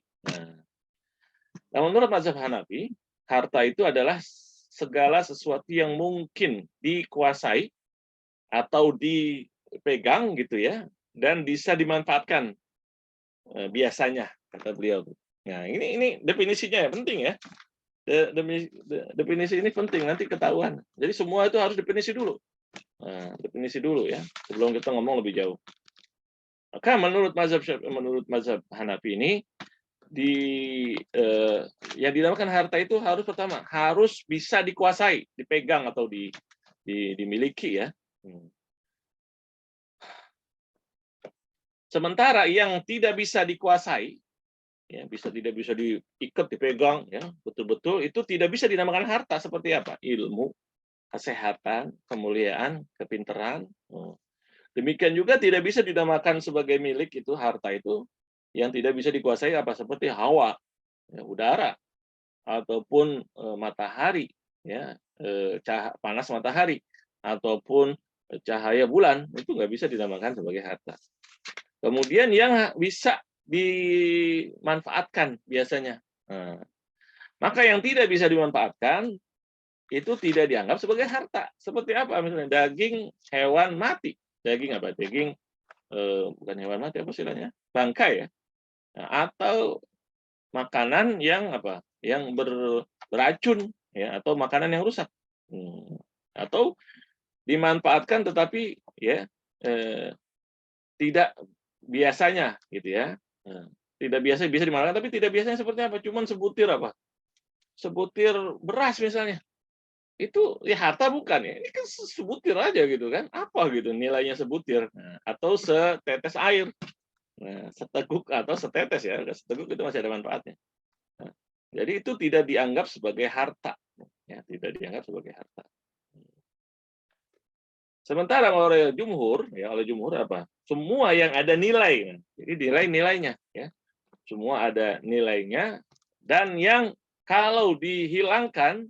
Nah, menurut mazhab Hanafi, harta itu adalah segala sesuatu yang mungkin dikuasai atau dipegang gitu ya, dan bisa dimanfaatkan biasanya kata beliau. Nah, ini definisinya ya penting ya. Definisi ini penting nanti ketahuan. Jadi semua itu harus definisi dulu. Nah, definisi dulu ya sebelum kita ngomong lebih jauh. Maka menurut mazhab Hanafi ini yang dinamakan harta itu harus pertama harus bisa dikuasai, dipegang atau dimiliki ya. Sementara yang tidak bisa dikuasai, ya tidak bisa diikat, dipegang, ya betul-betul itu tidak bisa dinamakan harta seperti apa? Ilmu, kesehatan, kemuliaan, kepintaran. Demikian juga tidak bisa dinamakan sebagai milik itu harta itu yang tidak bisa dikuasai apa seperti hawa, ya, udara, ataupun matahari, ya panas matahari, ataupun cahaya bulan itu nggak bisa dinamakan sebagai harta. Kemudian yang bisa dimanfaatkan biasanya. Nah, maka yang tidak bisa dimanfaatkan itu tidak dianggap sebagai harta. Seperti apa? Misalnya daging hewan mati. Daging apa? Daging bukan hewan mati apa istilahnya? Bangkai ya. Nah, atau makanan yang apa? Yang beracun ya atau makanan yang rusak. Atau dimanfaatkan tetapi ya tidak biasanya gitu ya. Tidak biasa bisa dimanfaatkan tapi tidak biasanya seperti apa? Cuman sebutir apa? Sebutir beras misalnya. Itu ya harta bukan ya. Ini kan sebutir aja gitu kan. Apa gitu nilainya sebutir atau setetes air. Nah, seteguk atau setetes ya. Seteguk itu masih ada manfaatnya. Nah, jadi itu tidak dianggap sebagai harta. Ya, tidak dianggap sebagai harta. Sementara oleh jumhur apa? Semua yang ada nilai. Jadi nilai-nilainya ya. Semua ada nilainya dan yang kalau dihilangkan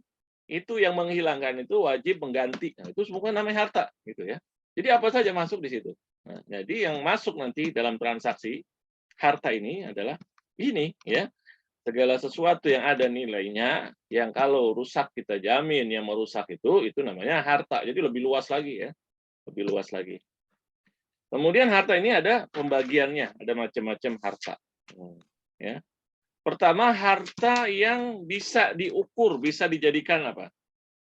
itu yang menghilangkan itu wajib mengganti. Nah, itu semua namanya harta gitu ya. Jadi apa saja masuk di situ. Nah, jadi yang masuk nanti dalam transaksi harta ini adalah ini ya. Segala sesuatu yang ada nilainya yang kalau rusak kita jamin yang merusak itu namanya harta. Jadi lebih luas lagi ya. Lebih luas lagi. Kemudian harta ini ada pembagiannya, ada macam-macam harta. Ya. Pertama, harta yang bisa diukur, bisa dijadikan apa?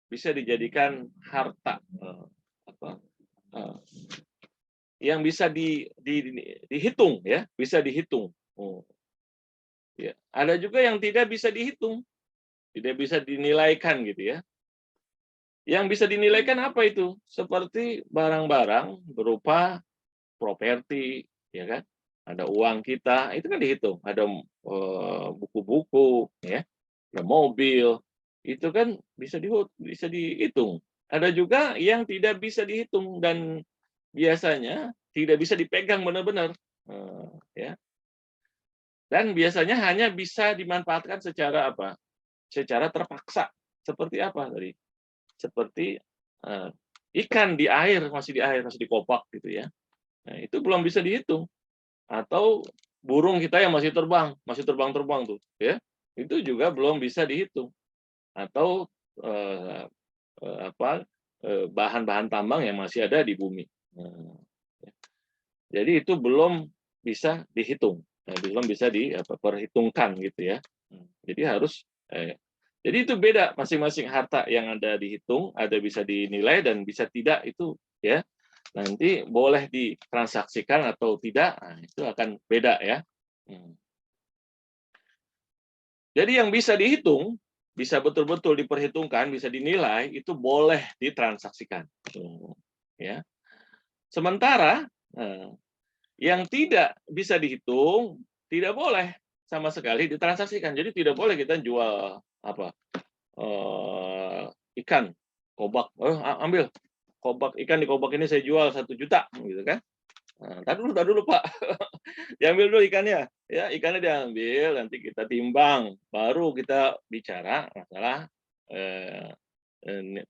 Bisa dijadikan harta yang bisa dihitung, ya, bisa dihitung. Ya. Ada juga yang tidak bisa dihitung, tidak bisa dinilaikan gitu ya. Yang bisa dinilaikan apa itu? Seperti barang-barang berupa properti, ya kan? Ada uang kita, itu kan dihitung. Ada buku-buku, ya, ada mobil, itu kan bisa dihitung. Ada juga yang tidak bisa dihitung dan biasanya tidak bisa dipegang benar-benar, ya. Dan biasanya hanya bisa dimanfaatkan secara apa? Secara terpaksa. Seperti apa tadi? Seperti ikan di air, masih di kopak gitu ya. Nah, itu belum bisa dihitung. Atau burung kita yang masih terbang tuh, ya. Itu juga belum bisa dihitung. Atau bahan-bahan tambang yang masih ada di bumi. Jadi itu belum bisa dihitung, belum bisa diperhitungkan gitu ya. Jadi harus jadi itu beda masing-masing harta yang ada dihitung, ada bisa dinilai dan bisa tidak itu ya. Nanti boleh ditransaksikan atau tidak, nah, itu akan beda ya. Jadi yang bisa dihitung, bisa betul-betul diperhitungkan, bisa dinilai, itu boleh ditransaksikan. Ya. Sementara yang tidak bisa dihitung, tidak boleh sama sekali ditransaksikan. Jadi tidak boleh kita jual apa ikan kobak, ambil kobak ikan di kobak ini saya jual 1 juta, gitu kan? Tar dulu Pak, diambil dulu ikannya, ya ikannya diambil, nanti kita timbang, baru kita bicara masalah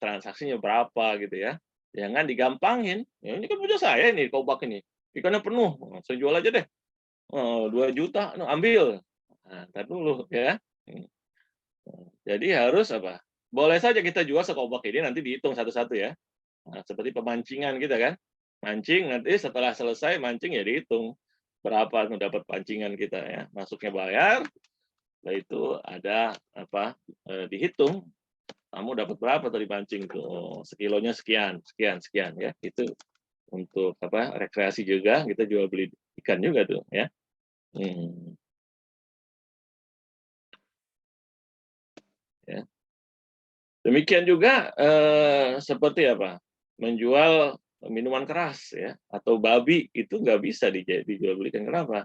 transaksinya berapa gitu ya. Jangan digampangin, ya ini kan punya saya ini kobak ini, ikannya penuh, saya jual aja deh, 2 juta, ambil. Nah, ntar dulu ya. Jadi harus apa? Boleh saja kita jual sekobak ini nanti dihitung satu-satu ya. Nah, seperti pemancingan kita kan. Mancing nanti setelah selesai mancing ya dihitung berapa mendapat pancingan kita ya. Masuknya bayar, setelah itu ada apa dihitung kamu dapat berapa tadi pancing tuh. Oh, sekilonya sekian ya. Itu untuk apa rekreasi juga kita jual beli ikan juga tuh ya. Ya. Demikian juga seperti apa? Menjual minuman keras ya atau babi itu nggak bisa dijual belikan. Kenapa?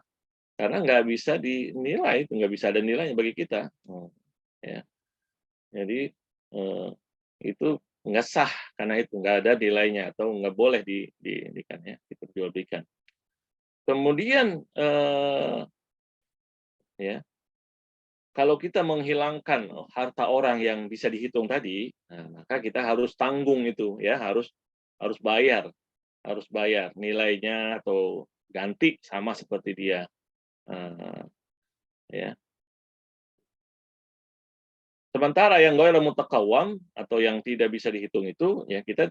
Karena nggak bisa dinilai, nggak bisa ada nilainya bagi kita. Ya. Jadi itu nggak sah karena itu nggak ada nilainya atau nggak boleh diperjualbelikan. Kemudian ya kalau kita menghilangkan harta orang yang bisa dihitung tadi, nah, maka kita harus tanggung itu ya, harus bayar nilainya atau ganti sama seperti dia. Ya. Sementara yang ghairu mutakawwam atau yang tidak bisa dihitung itu ya kita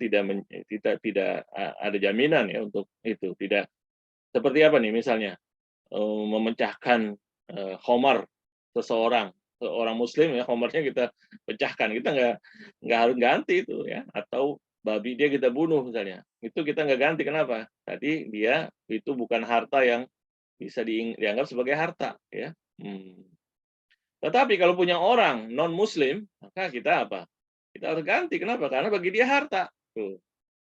tidak ada jaminan ya untuk itu. Tidak seperti apa nih misalnya memecahkan khamar seorang muslim ya, khamarnya kita pecahkan, kita nggak harus ganti itu ya, atau babi dia kita bunuh misalnya, itu kita nggak ganti. Kenapa? Tadi dia itu bukan harta yang bisa dianggap sebagai harta ya. Tetapi kalau punya orang non muslim maka kita apa? Kita harus ganti. Kenapa? Karena bagi dia harta. Tuh.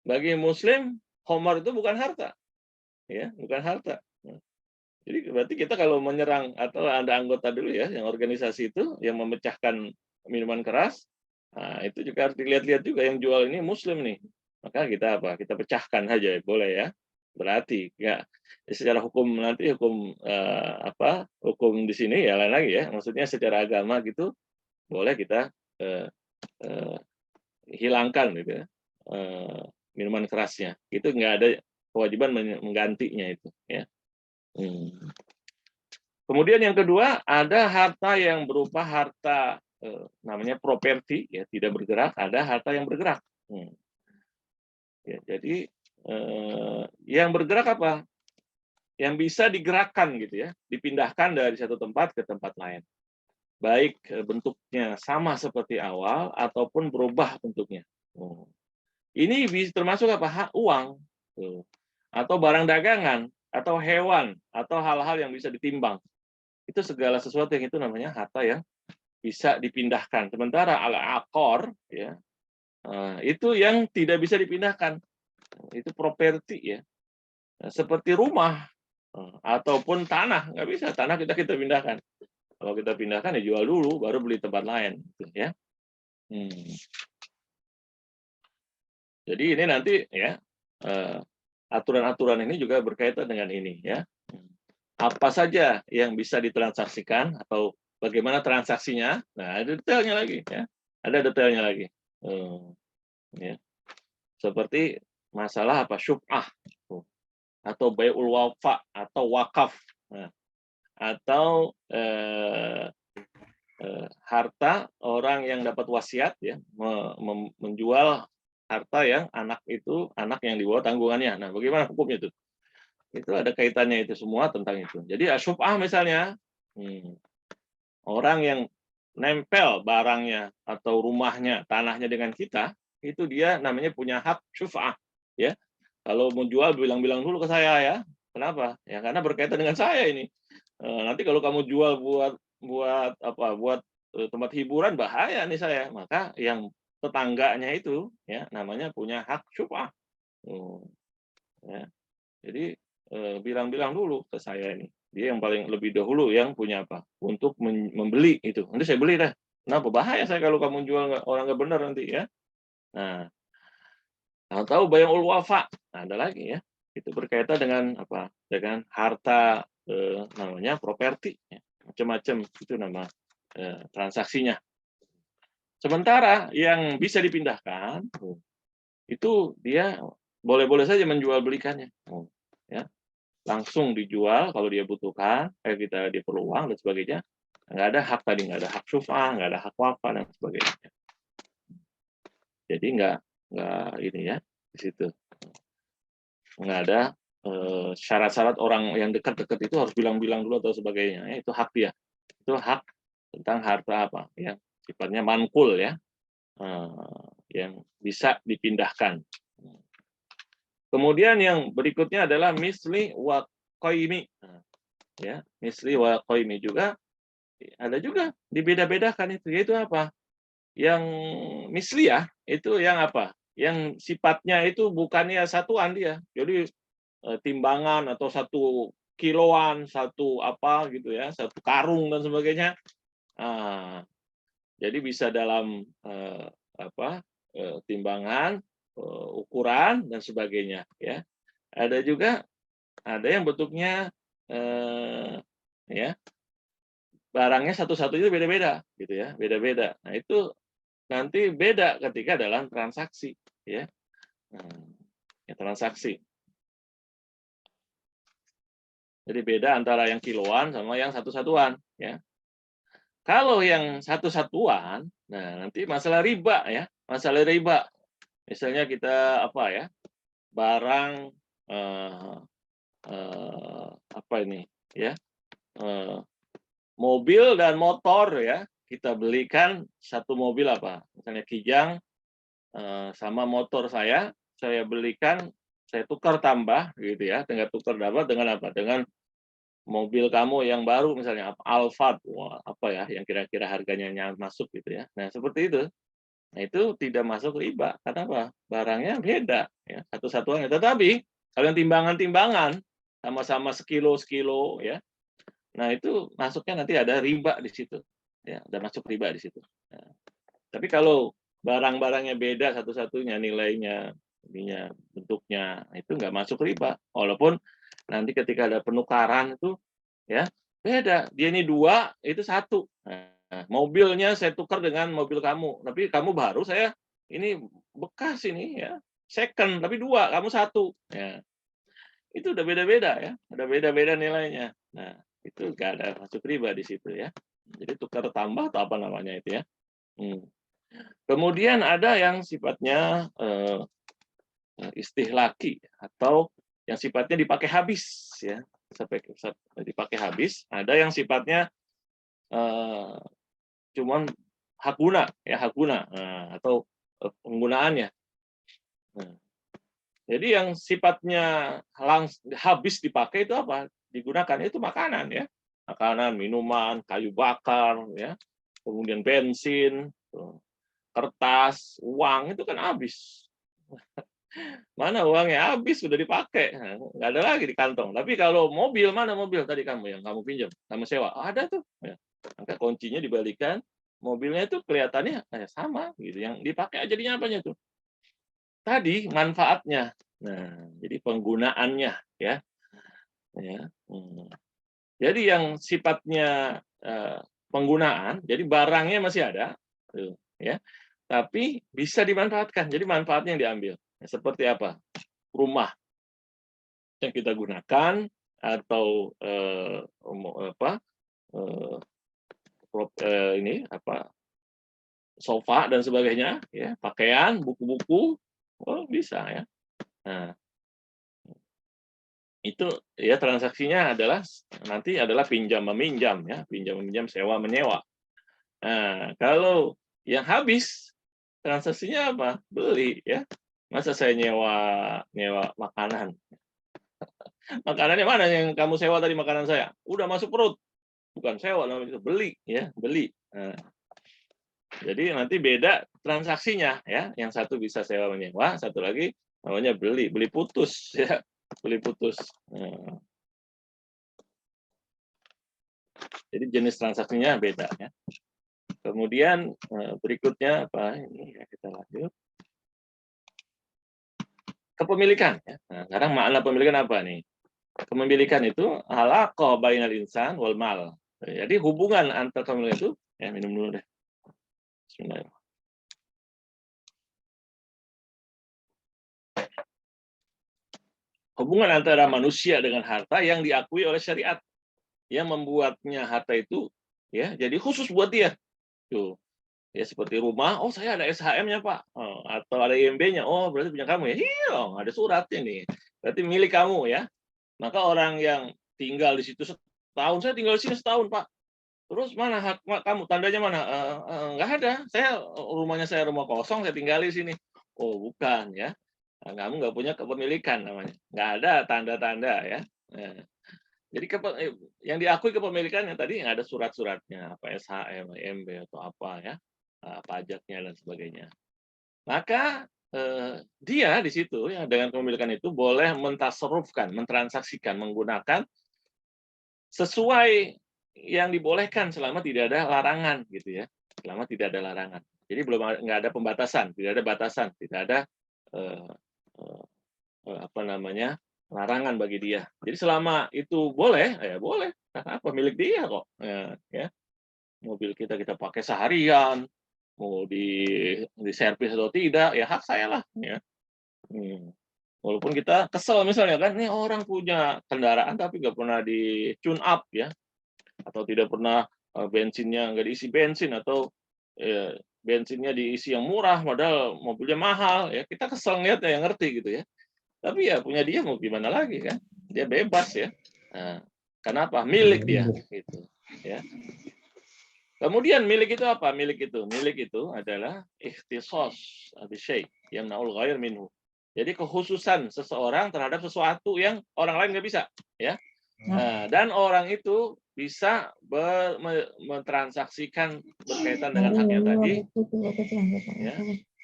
Bagi muslim khamar itu bukan harta. Ya, bukan harta. Jadi berarti kita kalau menyerang atau ada anggota dulu ya yang organisasi itu yang memecahkan minuman keras, nah itu juga harus dilihat-lihat juga yang jual ini muslim nih. Maka kita apa? Kita pecahkan saja boleh ya. Berarti ya secara hukum nanti hukum hukum di sini ya lain lagi ya. Maksudnya secara agama gitu boleh kita hilangkan gitu ya. Minuman kerasnya. Itu nggak ada kewajiban menggantinya itu ya. Kemudian yang kedua ada harta yang berupa harta namanya properti ya tidak bergerak, ada harta yang bergerak. Ya, jadi yang bergerak apa? Yang bisa digerakkan gitu ya, dipindahkan dari satu tempat ke tempat lain. Baik bentuknya sama seperti awal ataupun berubah bentuknya. Ini termasuk apa? Uang, atau barang dagangan, atau hewan, atau hal-hal yang bisa ditimbang. Itu segala sesuatu yang itu namanya harta yang bisa dipindahkan. Sementara al-aqar ya, itu yang tidak bisa dipindahkan. Itu properti ya. Seperti rumah ataupun tanah, nggak bisa. Tanah kita pindahkan. Kalau kita pindahkan ya jual dulu, baru beli tempat lain, gitu, ya. Jadi ini nanti ya aturan-aturan ini juga berkaitan dengan ini ya. Apa saja yang bisa ditransaksikan atau bagaimana transaksinya? Nah, ada detailnya lagi ya. Ada detailnya lagi. Ya. Seperti masalah apa syub'ah atau bai'ul wafa atau wakaf. Nah, atau harta orang yang dapat wasiat ya menjual harta yang anak yang di bawah tanggungannya. Nah, bagaimana hukumnya itu? Itu ada kaitannya itu semua tentang itu. Jadi asyub'ah misalnya orang yang nempel barangnya atau rumahnya, tanahnya dengan kita, itu dia namanya punya hak syuf'ah ya. Kalau mau jual bilang-bilang dulu ke saya ya. Kenapa? Ya karena berkaitan dengan saya ini. Nanti kalau kamu jual buat tempat hiburan bahaya nih saya. Maka yang tetangganya itu ya namanya punya hak syuf'ah. Ya. Jadi bilang-bilang dulu ke saya ini. Dia yang paling lebih dahulu yang punya apa? Untuk membeli itu. Nanti saya beli dah. Kenapa? Bahaya saya kalau kamu jual orang nggak benar nanti ya. Nah, atau bai'ul wafa. Nah, ada lagi ya. Itu berkaitan dengan apa? Dengan harta namanya properti ya. Macam-macam itu nama transaksinya. Sementara yang bisa dipindahkan itu dia boleh-boleh saja menjual belikannya. Ya. Langsung dijual kalau dia butuhkan, kayak kita dia perlu uang dan sebagainya. Nggak ada hak tadi, nggak ada hak syuf'ah, nggak ada hak wafa dan sebagainya. Jadi nggak ini ya di situ. Nggak ada syarat-syarat orang yang dekat-dekat itu harus bilang-bilang dulu atau sebagainya. Ya, itu hak dia. Itu hak tentang harta apa yang sifatnya manqul ya, yang bisa dipindahkan. Kemudian yang berikutnya adalah misli wa qaimi. Ya, misli wa qaimi juga ada juga dibeda-bedakan itu. Yaitu apa? Yang misli ya, itu yang apa? Yang sifatnya itu bukannya satuan dia. Jadi timbangan atau 1 kiloan, satu apa gitu ya, 1 karung dan sebagainya. Jadi bisa dalam timbangan, ukuran dan sebagainya ya. Ada juga yang bentuknya ya barangnya satu-satu itu beda-beda gitu ya, beda-beda. Nah, itu nanti beda ketika dalam transaksi ya. Transaksi. Jadi beda antara yang kiloan sama yang satu-satuan ya. Kalau yang satu-satuan, nah nanti masalah riba ya, masalah riba. Misalnya kita apa ya, barang apa ini ya, mobil dan motor ya, kita belikan satu mobil apa, misalnya Kijang sama motor saya belikan, saya tukar tambah gitu ya, dengan tukar dapat dengan apa? Dengan mobil kamu yang baru misalnya Alphard, apa ya yang kira-kira harganya masuk gitu ya. Nah, seperti itu. Nah, itu tidak masuk riba. Karena apa? Barangnya beda ya, satu-satuannya. Tetapi kalau yang timbangan-timbangan sama-sama sekilo ya. Nah, itu masuknya nanti ada riba di situ. Ya, ada masuk riba di situ. Nah, tapi kalau barang-barangnya beda satu-satunya nilainya, ininya, bentuknya, itu nggak masuk riba. Walaupun nanti ketika ada penukaran itu ya beda. Dia ini 2, itu 1. Nah, mobilnya saya tukar dengan mobil kamu, tapi kamu baru, saya ini bekas ini ya, second tapi 2, kamu 1. Ya. Itu udah beda-beda ya, udah beda-beda nilainya. Nah, itu nggak ada masuk riba di situ ya. Jadi tukar tambah atau apa namanya itu ya. Kemudian ada yang sifatnya istihlaki atau yang sifatnya dipakai habis, ya, sampai dipakai habis. Ada yang sifatnya cuman hak guna, ya, hak guna, atau penggunaannya. Nah, jadi yang sifatnya habis dipakai itu apa? Digunakan itu makanan, ya, makanan, minuman, kayu bakar, ya, kemudian bensin, kertas, uang itu kan habis. Mana uangnya habis sudah dipakai, nggak ada lagi di kantong. Tapi kalau mobil, mana mobil tadi kamu yang kamu pinjam, kamu sewa, ada tuh. Ya. Maka kuncinya dibalikan, mobilnya itu kelihatannya sama gitu. Yang dipakai jadinya apanya tuh? Tadi manfaatnya. Nah, jadi penggunaannya, ya. Ya. Jadi yang sifatnya penggunaan, jadi barangnya masih ada, tuh, ya. Tapi bisa dimanfaatkan. Jadi manfaatnya yang diambil. Seperti apa? Rumah yang kita gunakan atau ini apa sofa dan sebagainya, ya, pakaian, buku-buku, bisa, ya. Nah, itu ya transaksinya adalah nanti adalah pinjam meminjam, ya, pinjam meminjam, sewa menyewa. Nah, kalau yang habis transaksinya apa? Beli, ya. Masa saya nyewa makanan? Makanannya mana yang kamu sewa tadi makanan saya? Udah masuk perut. Bukan sewa namanya, itu beli, ya, beli. Nah, jadi nanti beda transaksinya, ya. Yang satu bisa sewa menyewa, satu lagi namanya beli putus, ya, beli putus. Nah, jadi jenis transaksinya beda, ya. Kemudian berikutnya apa? Ini ya, kita lanjut. Kepemilikan, ya. Nah, sekarang makna pemilikan apa nih? Kepemilikan itu alaqah bainal insan wal mal. Jadi hubungan antar kepemilikan itu, ya, minum dulu deh. Bismillahirrahmanirrahim. Hubungan antara manusia dengan harta yang diakui oleh syariat, yang membuatnya harta itu, ya, jadi khusus buat dia. Tuh. Ya, seperti rumah, oh saya ada SHM-nya Pak, atau ada IMB-nya, oh berarti punya kamu, ya, iya, ada suratnya nih, berarti milik kamu, ya. Maka orang yang tinggal di situ setahun, saya tinggal di sini setahun Pak, terus mana hak kamu, tandanya mana? Nggak ada, rumahnya saya rumah kosong, saya tinggal di sini. Oh bukan, ya. Nah, kamu nggak punya kepemilikan namanya, nggak ada tanda-tanda, ya. Nah, jadi yang diakui kepemilikan yang tadi yang ada surat-suratnya, apa SHM, IMB atau apa, ya, pajaknya dan sebagainya. Maka dia di situ, ya, dengan kepemilikan itu boleh mentasarrufkan, mentransaksikan, menggunakan sesuai yang dibolehkan selama tidak ada larangan, gitu, ya. Selama tidak ada larangan. Jadi nggak ada pembatasan, tidak ada batasan, tidak ada apa namanya, larangan bagi dia. Jadi selama itu boleh, ya boleh. Karena apa? Milik dia kok. Ya. Mobil kita pakai seharian, mau diservis atau tidak, ya hak saya lah. Ya. Walaupun kita kesel misalnya kan, nih orang punya kendaraan tapi nggak pernah di tune up, ya, atau tidak pernah bensinnya nggak diisi bensin, atau bensinnya diisi yang murah, padahal mobilnya mahal, ya kita kesel ngeliatnya, yang ngerti gitu, ya. Tapi ya punya dia mau gimana lagi kan? Dia bebas, ya. Nah, kenapa? Milik dia gitu, ya. Kemudian milik itu apa? Milik itu adalah ikhtisas bisyai yamna'ul ghair minhu. Jadi kekhususan seseorang terhadap sesuatu yang orang lain nggak bisa, ya. Nah, dan orang itu bisa mentransaksikan berkaitan dengan haknya tadi, ya,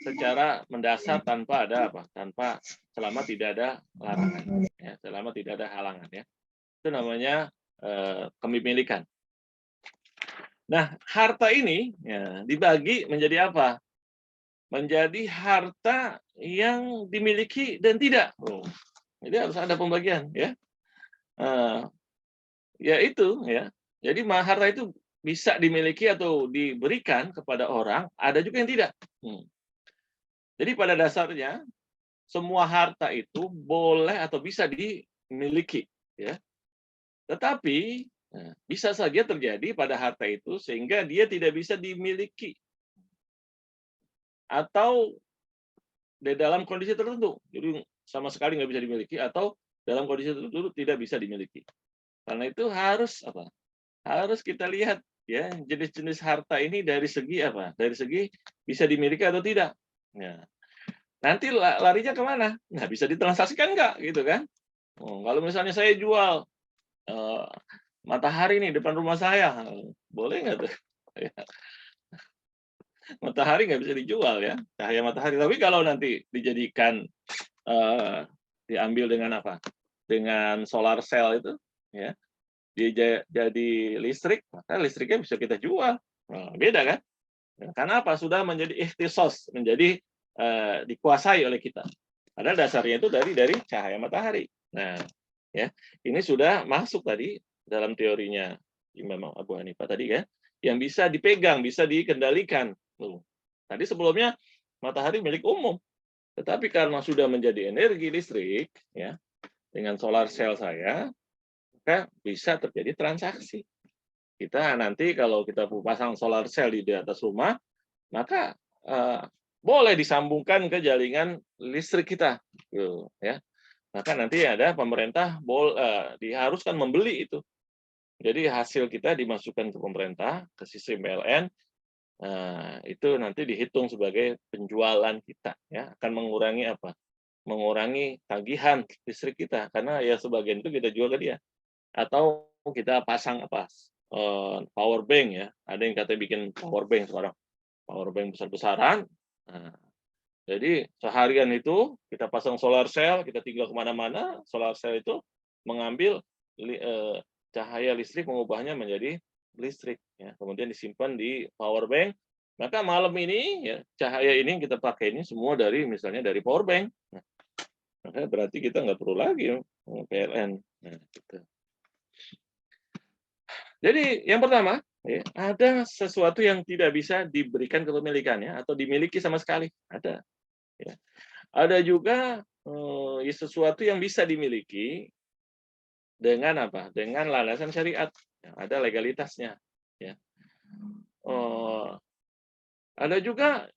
secara mendasar tanpa ada apa? Tanpa selama tidak ada larangan, ya, selama tidak ada halangan, ya. Itu namanya kepemilikan. Nah, harta ini, ya, dibagi menjadi apa? Menjadi harta yang dimiliki dan tidak. Jadi harus ada pembagian, ya. Ya itu, ya. Jadi harta itu bisa dimiliki atau diberikan kepada orang, ada juga yang tidak. Jadi pada dasarnya semua harta itu boleh atau bisa dimiliki, ya. Tetapi bisa saja terjadi pada harta itu sehingga dia tidak bisa dimiliki atau di dalam kondisi tertentu. Jadi sama sekali nggak bisa dimiliki atau dalam kondisi tertentu tidak bisa dimiliki. Karena itu harus apa? Harus kita lihat ya jenis-jenis harta ini dari segi apa? Dari segi bisa dimiliki atau tidak. Nah, nanti larinya kemana? Nah, bisa ditransaksikan nggak gitu kan? Oh, kalau misalnya saya jual matahari nih depan rumah saya, boleh nggak tuh? Matahari nggak bisa dijual ya, cahaya matahari. Tapi kalau nanti dijadikan diambil dengan apa? Dengan solar cell itu, ya, dia jadi listrik, maka listriknya bisa kita jual. Nah, beda kan? Karena apa? Sudah menjadi ikhtisos, menjadi dikuasai oleh kita. Padahal dasarnya itu dari cahaya matahari. Nah, ya, ini sudah masuk tadi dalam teorinya Imam Abu Hanifah tadi kan, yang bisa dipegang, bisa dikendalikan. Tadi sebelumnya matahari milik umum, tetapi karena sudah menjadi energi listrik, ya, dengan solar cell saya, maka bisa terjadi transaksi. Kita nanti kalau kita pasang solar cell di atas rumah, maka boleh disambungkan ke jaringan listrik kita, ya. Maka nanti ada pemerintah diharuskan membeli itu. Jadi hasil kita dimasukkan ke pemerintah, ke sistem PLN, itu nanti dihitung sebagai penjualan kita, ya. Akan mengurangi apa? Mengurangi tagihan listrik kita, karena ya sebagian itu kita jual ke dia. Atau kita pasang apa? Power bank ya. Ada yang katanya bikin power bank sekarang. Power bank besar-besaran. Nah, jadi seharian itu kita pasang solar cell, kita tinggal kemana-mana, solar cell itu mengambil cahaya listrik, mengubahnya menjadi listrik. Ya. Kemudian disimpan di power bank. Maka malam ini ya cahaya ini yang kita pakai ini semua dari misalnya dari power bank. Nah, maka berarti kita nggak perlu lagi PLN. Nah, gitu. Jadi yang pertama, ya, ada sesuatu yang tidak bisa diberikan kepemilikannya atau dimiliki sama sekali. Ada. Ya. Ada juga sesuatu yang bisa dimiliki dengan apa? Dengan landasan syariat. Ya, ada legalitasnya. Ya. Ada juga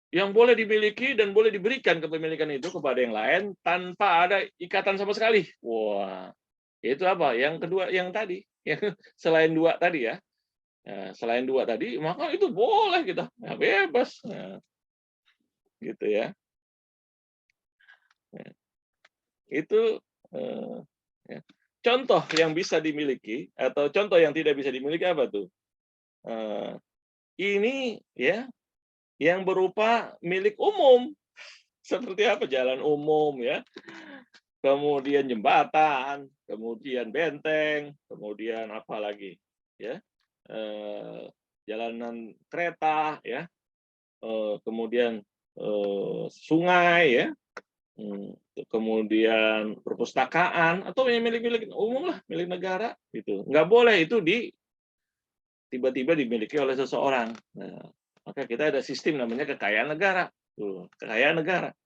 yang boleh dimiliki dan boleh diberikan kepemilikan itu kepada yang lain tanpa ada ikatan sama sekali. Wah, itu apa? Yang kedua, yang tadi, yang selain dua tadi ya. Selain dua tadi, maka itu boleh kita, nah, bebas, nah, gitu ya. Nah, itu ya. Contoh yang bisa dimiliki atau contoh yang tidak bisa dimiliki apa tuh? Ini ya, yang berupa milik umum, seperti apa? Jalan umum ya, kemudian jembatan, kemudian benteng, kemudian apa lagi ya? Jalanan kereta ya, kemudian sungai ya, kemudian perpustakaan atau yang milik-milik umum lah, milik negara gitu. Nggak boleh itu tiba-tiba dimiliki oleh seseorang. Nah, maka kita ada sistem namanya kekayaan negara. Tuh, kekayaan negara.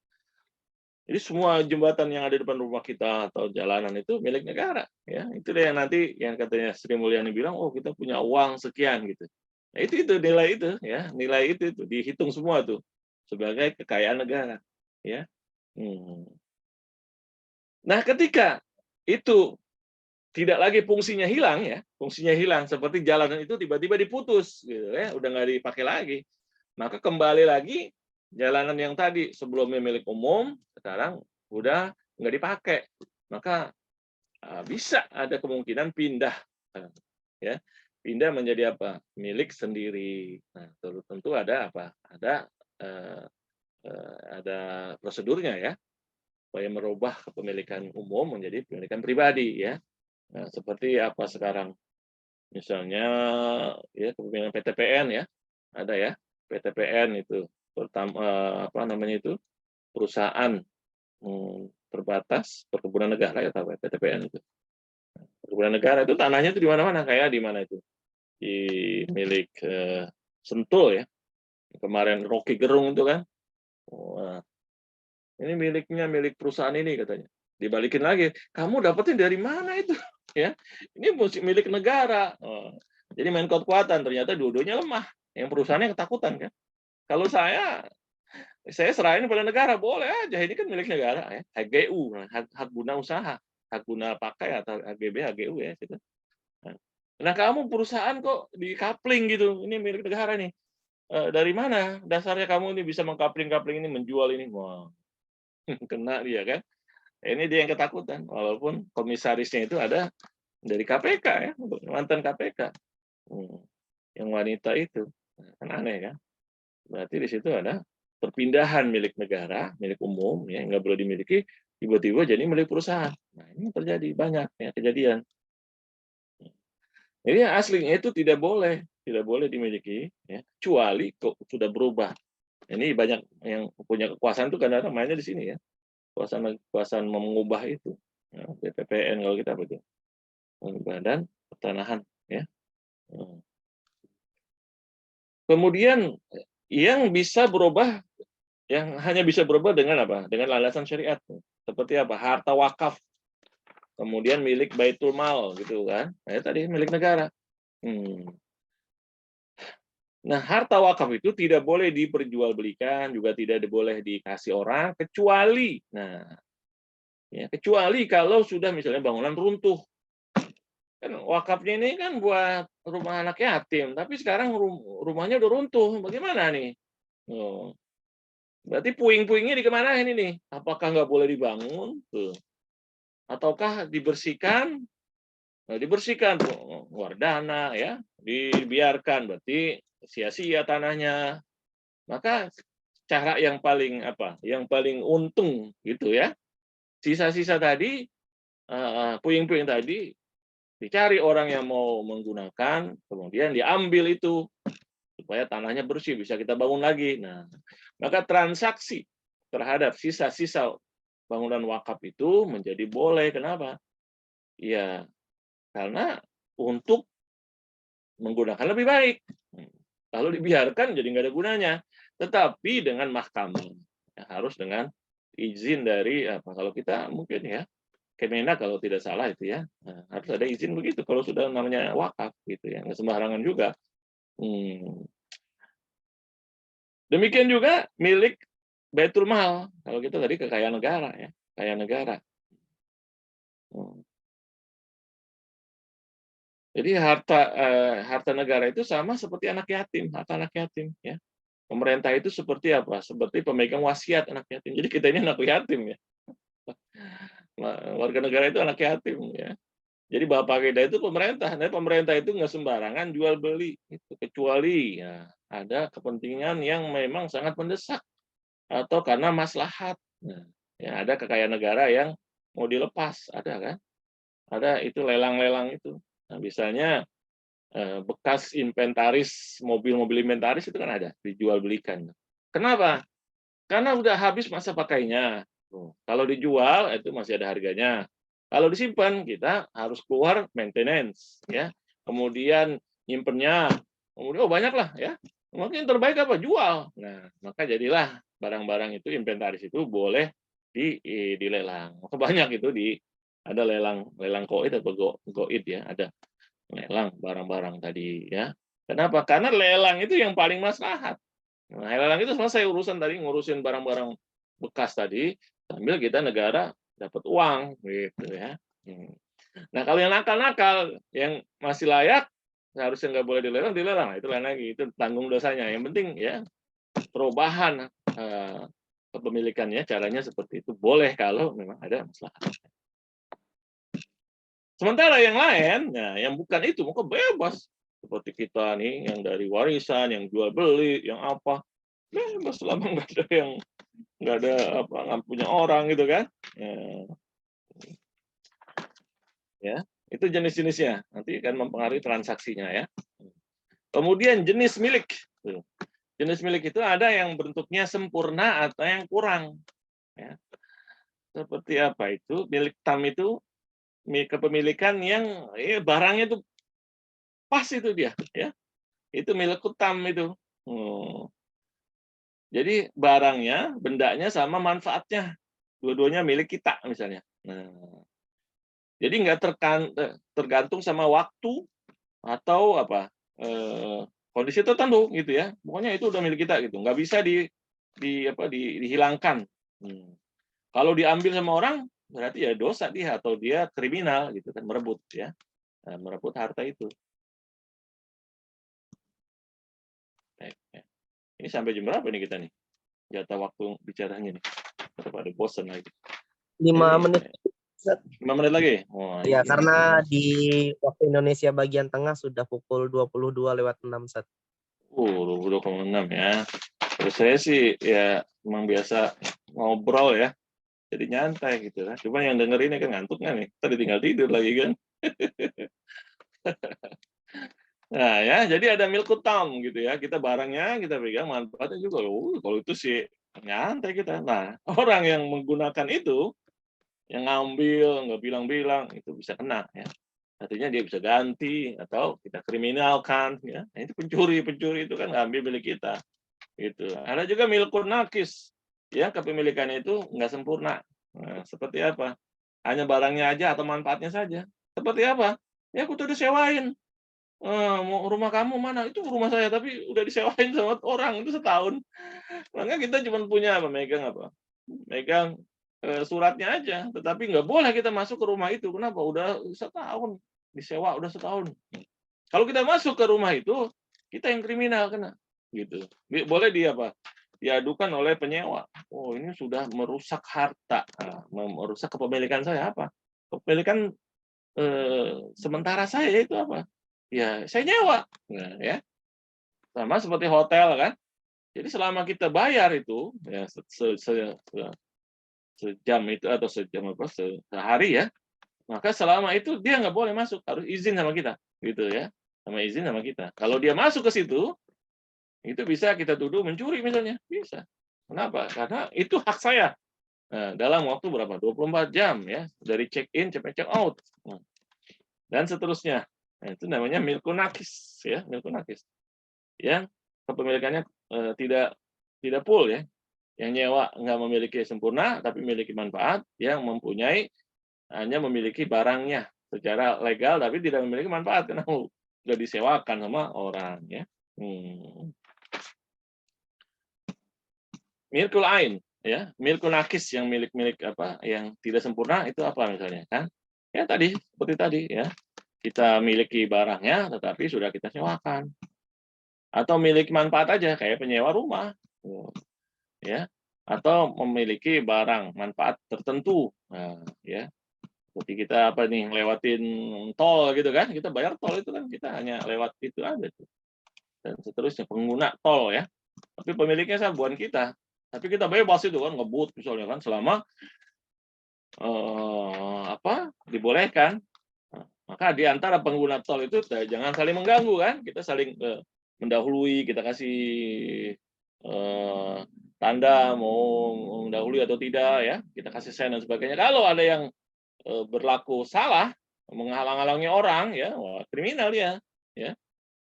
Jadi semua jembatan yang ada di depan rumah kita atau jalanan itu milik negara, ya. Itu yang nanti yang katanya Sri Mulyani bilang, oh kita punya uang sekian gitu. Nah, itu nilai itu ya, nilai itu dihitung semua tuh sebagai kekayaan negara, ya. Nah, ketika itu tidak lagi fungsinya hilang ya, fungsinya hilang seperti jalanan itu tiba-tiba diputus gitu ya, udah nggak dipakai lagi. Maka kembali lagi jalanan yang tadi sebelumnya milik umum sekarang udah nggak dipakai. Maka bisa ada kemungkinan pindah ya. Pindah menjadi apa? Milik sendiri. Nah, tentu ada apa? Ada prosedurnya ya. Supaya merubah kepemilikan umum menjadi kepemilikan pribadi ya. Nah, seperti apa sekarang? Misalnya ya kepemilikan PTPN ya. Ada ya. PTPN itu pertama apa namanya itu? Perusahaan terbatas perkebunan negara ya, tahu ya, PTPN itu. Perkebunan negara itu tanahnya itu di mana-mana, kayak di mana itu? Di milik Sentul ya. Kemarin Rocky Gerung itu kan. Wah, ini milik perusahaan ini katanya. Dibalikin lagi, kamu dapetin dari mana itu? Ya, ini milik negara. Jadi main kuat-kuatan, ternyata dua-duanya lemah. Yang perusahaannya ketakutan kan. Kalau saya Saya serahin pada negara, boleh aja, ini kan milik negara ya, HGU, hak hak guna usaha, hak guna pakai atau HGB, HGU ya gitu. Nah nah kamu perusahaan kok di-coupling gitu, ini milik negara nih, dari mana dasarnya kamu ini bisa meng-coupling-coupling ini, menjual ini? Wah, kena dia kan. Ini dia yang ketakutan, walaupun komisarisnya itu ada dari KPK ya, mantan KPK, yang wanita itu. Nah, kan aneh kan? Berarti di situ ada perpindahan milik negara, milik umum ya, nggak boleh dimiliki, tiba-tiba jadi milik perusahaan. Nah, ini terjadi banyak ya kejadian. Jadi aslinya itu tidak boleh dimiliki ya, kecuali kok sudah berubah. Ini banyak yang punya kekuasaan itu kadang-kadang mainnya di sini ya, kekuasaan kekuasaan mengubah itu. Nah, BPPN kalau kita begitu, Badan Pertanahan ya. Kemudian yang bisa berubah, yang hanya bisa berubah dengan apa? Dengan landasan syariat. Seperti apa? Harta wakaf, kemudian milik Baitul Mal gitu kan. Nah, tadi milik negara. Nah, harta wakaf itu tidak boleh diperjualbelikan, juga tidak boleh dikasih orang kecuali kecuali kalau sudah misalnya bangunan runtuh. Kan wakafnya ini kan buat rumah anak yatim, tapi sekarang rumahnya udah runtuh. Bagaimana nih? Oh, berarti puing-puingnya dikemanain ini? Apakah nggak boleh dibangun? Tuh. Ataukah dibersihkan? Nah, dibersihkan, keluar dana ya, dibiarkan berarti sia-sia tanahnya. Maka cara yang paling Yang paling untung gitu ya. Sisa-sisa tadi, puing-puing tadi dicari orang yang mau menggunakan, kemudian diambil itu supaya tanahnya bersih, bisa kita bangun lagi. Nah, maka transaksi terhadap sisa-sisa bangunan wakaf itu menjadi boleh. Kenapa? Ya, karena untuk menggunakan lebih baik. Kalau dibiarkan jadi nggak ada gunanya. Tetapi dengan mahkamah, ya, harus dengan izin dari kalau kita mungkin ya Kemenak kalau tidak salah itu ya, harus ada izin begitu kalau sudah namanya wakaf gitu ya, nggak sembarangan juga. Demikian juga milik Baitul Mal, kalau kita tadi kekayaan negara ya, kekayaan negara. Jadi harta negara itu sama seperti anak yatim, harta anak yatim ya. Pemerintah itu seperti apa? Seperti pemegang wasiat anak yatim. Jadi kita ini anak yatim ya. Warga negara itu anak yatim ya. Jadi bapak kita itu pemerintah. Nah, pemerintah itu nggak sembarangan jual beli, itu kecuali ya ada kepentingan yang memang sangat mendesak atau karena maslahat. Nah, ya ada kekayaan negara yang mau dilepas, ada kan? Ada itu lelang-lelang itu. Nah, misalnya bekas inventaris mobil-mobil inventaris itu kan ada dijual belikan. Kenapa? Karena udah habis masa pakainya. Kalau dijual itu masih ada harganya. Kalau disimpan kita harus keluar maintenance ya. Kemudian nyimpennya. Kemudian banyak lah ya. Mungkin terbaik apa? Jual. Nah, maka jadilah barang-barang itu inventaris itu boleh dilelang. Maka banyak itu ada lelang koid atau goid ya, ada lelang barang-barang tadi ya. Kenapa? Karena lelang itu yang paling maslahat. Nah, lelang itu selesai urusan tadi ngurusin barang-barang bekas tadi, sambil kita negara dapat uang gitu ya. Nah, kalau yang nakal-nakal yang masih layak seharusnya nggak boleh dilelang. Nah, itu lain lagi, itu tanggung dosanya. Yang penting ya perubahan kepemilikannya caranya seperti itu boleh kalau memang ada masalah. Sementara yang lain, nah yang bukan itu, maka bebas. Seperti kita nih, yang dari warisan, yang jual beli, yang apa, bebas selama nggak ada nggak punya orang gitu kan. Ya, itu jenis-jenisnya. Nanti akan mempengaruhi transaksinya ya. Kemudian jenis milik. Jenis milik itu ada yang bentuknya sempurna atau yang kurang. Ya. Seperti apa itu? Milik tam itu kepemilikan yang barangnya itu pas itu dia ya, itu milik kutam itu. Jadi barangnya, bendanya sama manfaatnya, dua-duanya milik kita misalnya. Nah, jadi nggak tergantung sama waktu atau kondisi tertentu gitu ya. Pokoknya itu udah milik kita gitu, nggak bisa dihilangkan. Kalau diambil sama orang berarti ya dosa dia atau dia kriminal gitu kan, merebut ya. Nah, merebut harta itu. Baik, ya. Ini sampai jam berapa nih kita nih? Jatah waktu bicaranya nih. Pada bosan lagi. 5 Ini menit. 5 menit lagi. Oh, Ya, ini. karena di waktu Indonesia bagian tengah sudah pukul 22:06. 2,6 ya. Terus saya sih ya memang biasa ngobrol ya. Jadi nyantai gitu kan. Cuma yang dengerin kan ngantuk kan nih. Tadi tinggal tidur lagi kan. Nah ya, jadi ada milk utang gitu ya. Kita barangnya kita pegang, manfaatnya juga. Kalau itu sih nyantai kita. Nah, orang yang menggunakan itu, yang ngambil, nggak bilang-bilang, itu bisa kena ya. Artinya dia bisa ganti atau kita kriminalkan ya. Nah, itu pencuri itu kan ngambil milik kita. Gitu. Ada juga milkun nakis. Ya, kepemilikannya itu nggak sempurna. Nah, seperti apa? Hanya barangnya aja atau manfaatnya saja. Seperti apa? Ya aku tuh udah sewain. Mau rumah kamu mana? Itu rumah saya, tapi udah disewain sama orang itu setahun. Maka kita cuma punya apa? Megang suratnya aja, tetapi nggak boleh kita masuk ke rumah itu. Kenapa? Udah setahun disewa, udah setahun. Kalau kita masuk ke rumah itu, kita yang kriminal kena. Gitu. Boleh dia apa? Diadukan oleh penyewa. Oh, ini sudah merusak harta, merusak kepemilikan saya apa? Kepemilikan sementara saya itu apa? Ya, saya nyewa. Nah, ya. Sama seperti hotel kan. Jadi selama kita bayar itu ya sejam itu atau sejam apa sehari ya, maka selama itu dia nggak boleh masuk, harus izin sama kita, gitu ya. Sama izin sama kita. Kalau dia masuk ke situ, itu bisa kita tuduh mencuri misalnya, bisa. Kenapa? Karena itu hak saya. Nah, dalam waktu berapa? 24 jam ya, dari check in sampai check out. Nah, dan seterusnya. Nah, itu namanya milkun nakis ya, milkun nakis. Yang kepemilikannya tidak full ya. Yang nyewa nggak memiliki sempurna tapi memiliki manfaat, yang mempunyai hanya memiliki barangnya secara legal tapi tidak memiliki manfaat karena sudah disewakan sama orang ya. Milkul ain ya, milkul nakis yang milik-milik apa yang tidak sempurna itu apa misalnya kan? Ya tadi seperti tadi ya. Kita miliki barangnya tetapi sudah kita sewakan. Atau milik manfaat aja kayak penyewa rumah. Ya. Atau memiliki barang manfaat tertentu. Nah, ya. Seperti kita apa nih lewatin tol gitu kan, kita bayar tol itu kan kita hanya lewat itu aja tuh. Dan seterusnya pengguna tol ya. Tapi pemiliknya bukan kita. Tapi kita bebas itu kan ngebut misalnya kan selama dibolehkan. Nah, maka di antara pengguna tol itu jangan saling mengganggu kan, kita saling mendahului, kita kasih tanda mau mendahului atau tidak ya, kita kasih sign dan sebagainya. Kalau ada yang berlaku salah, menghalang-halangi orang ya, wah, kriminal dia ya.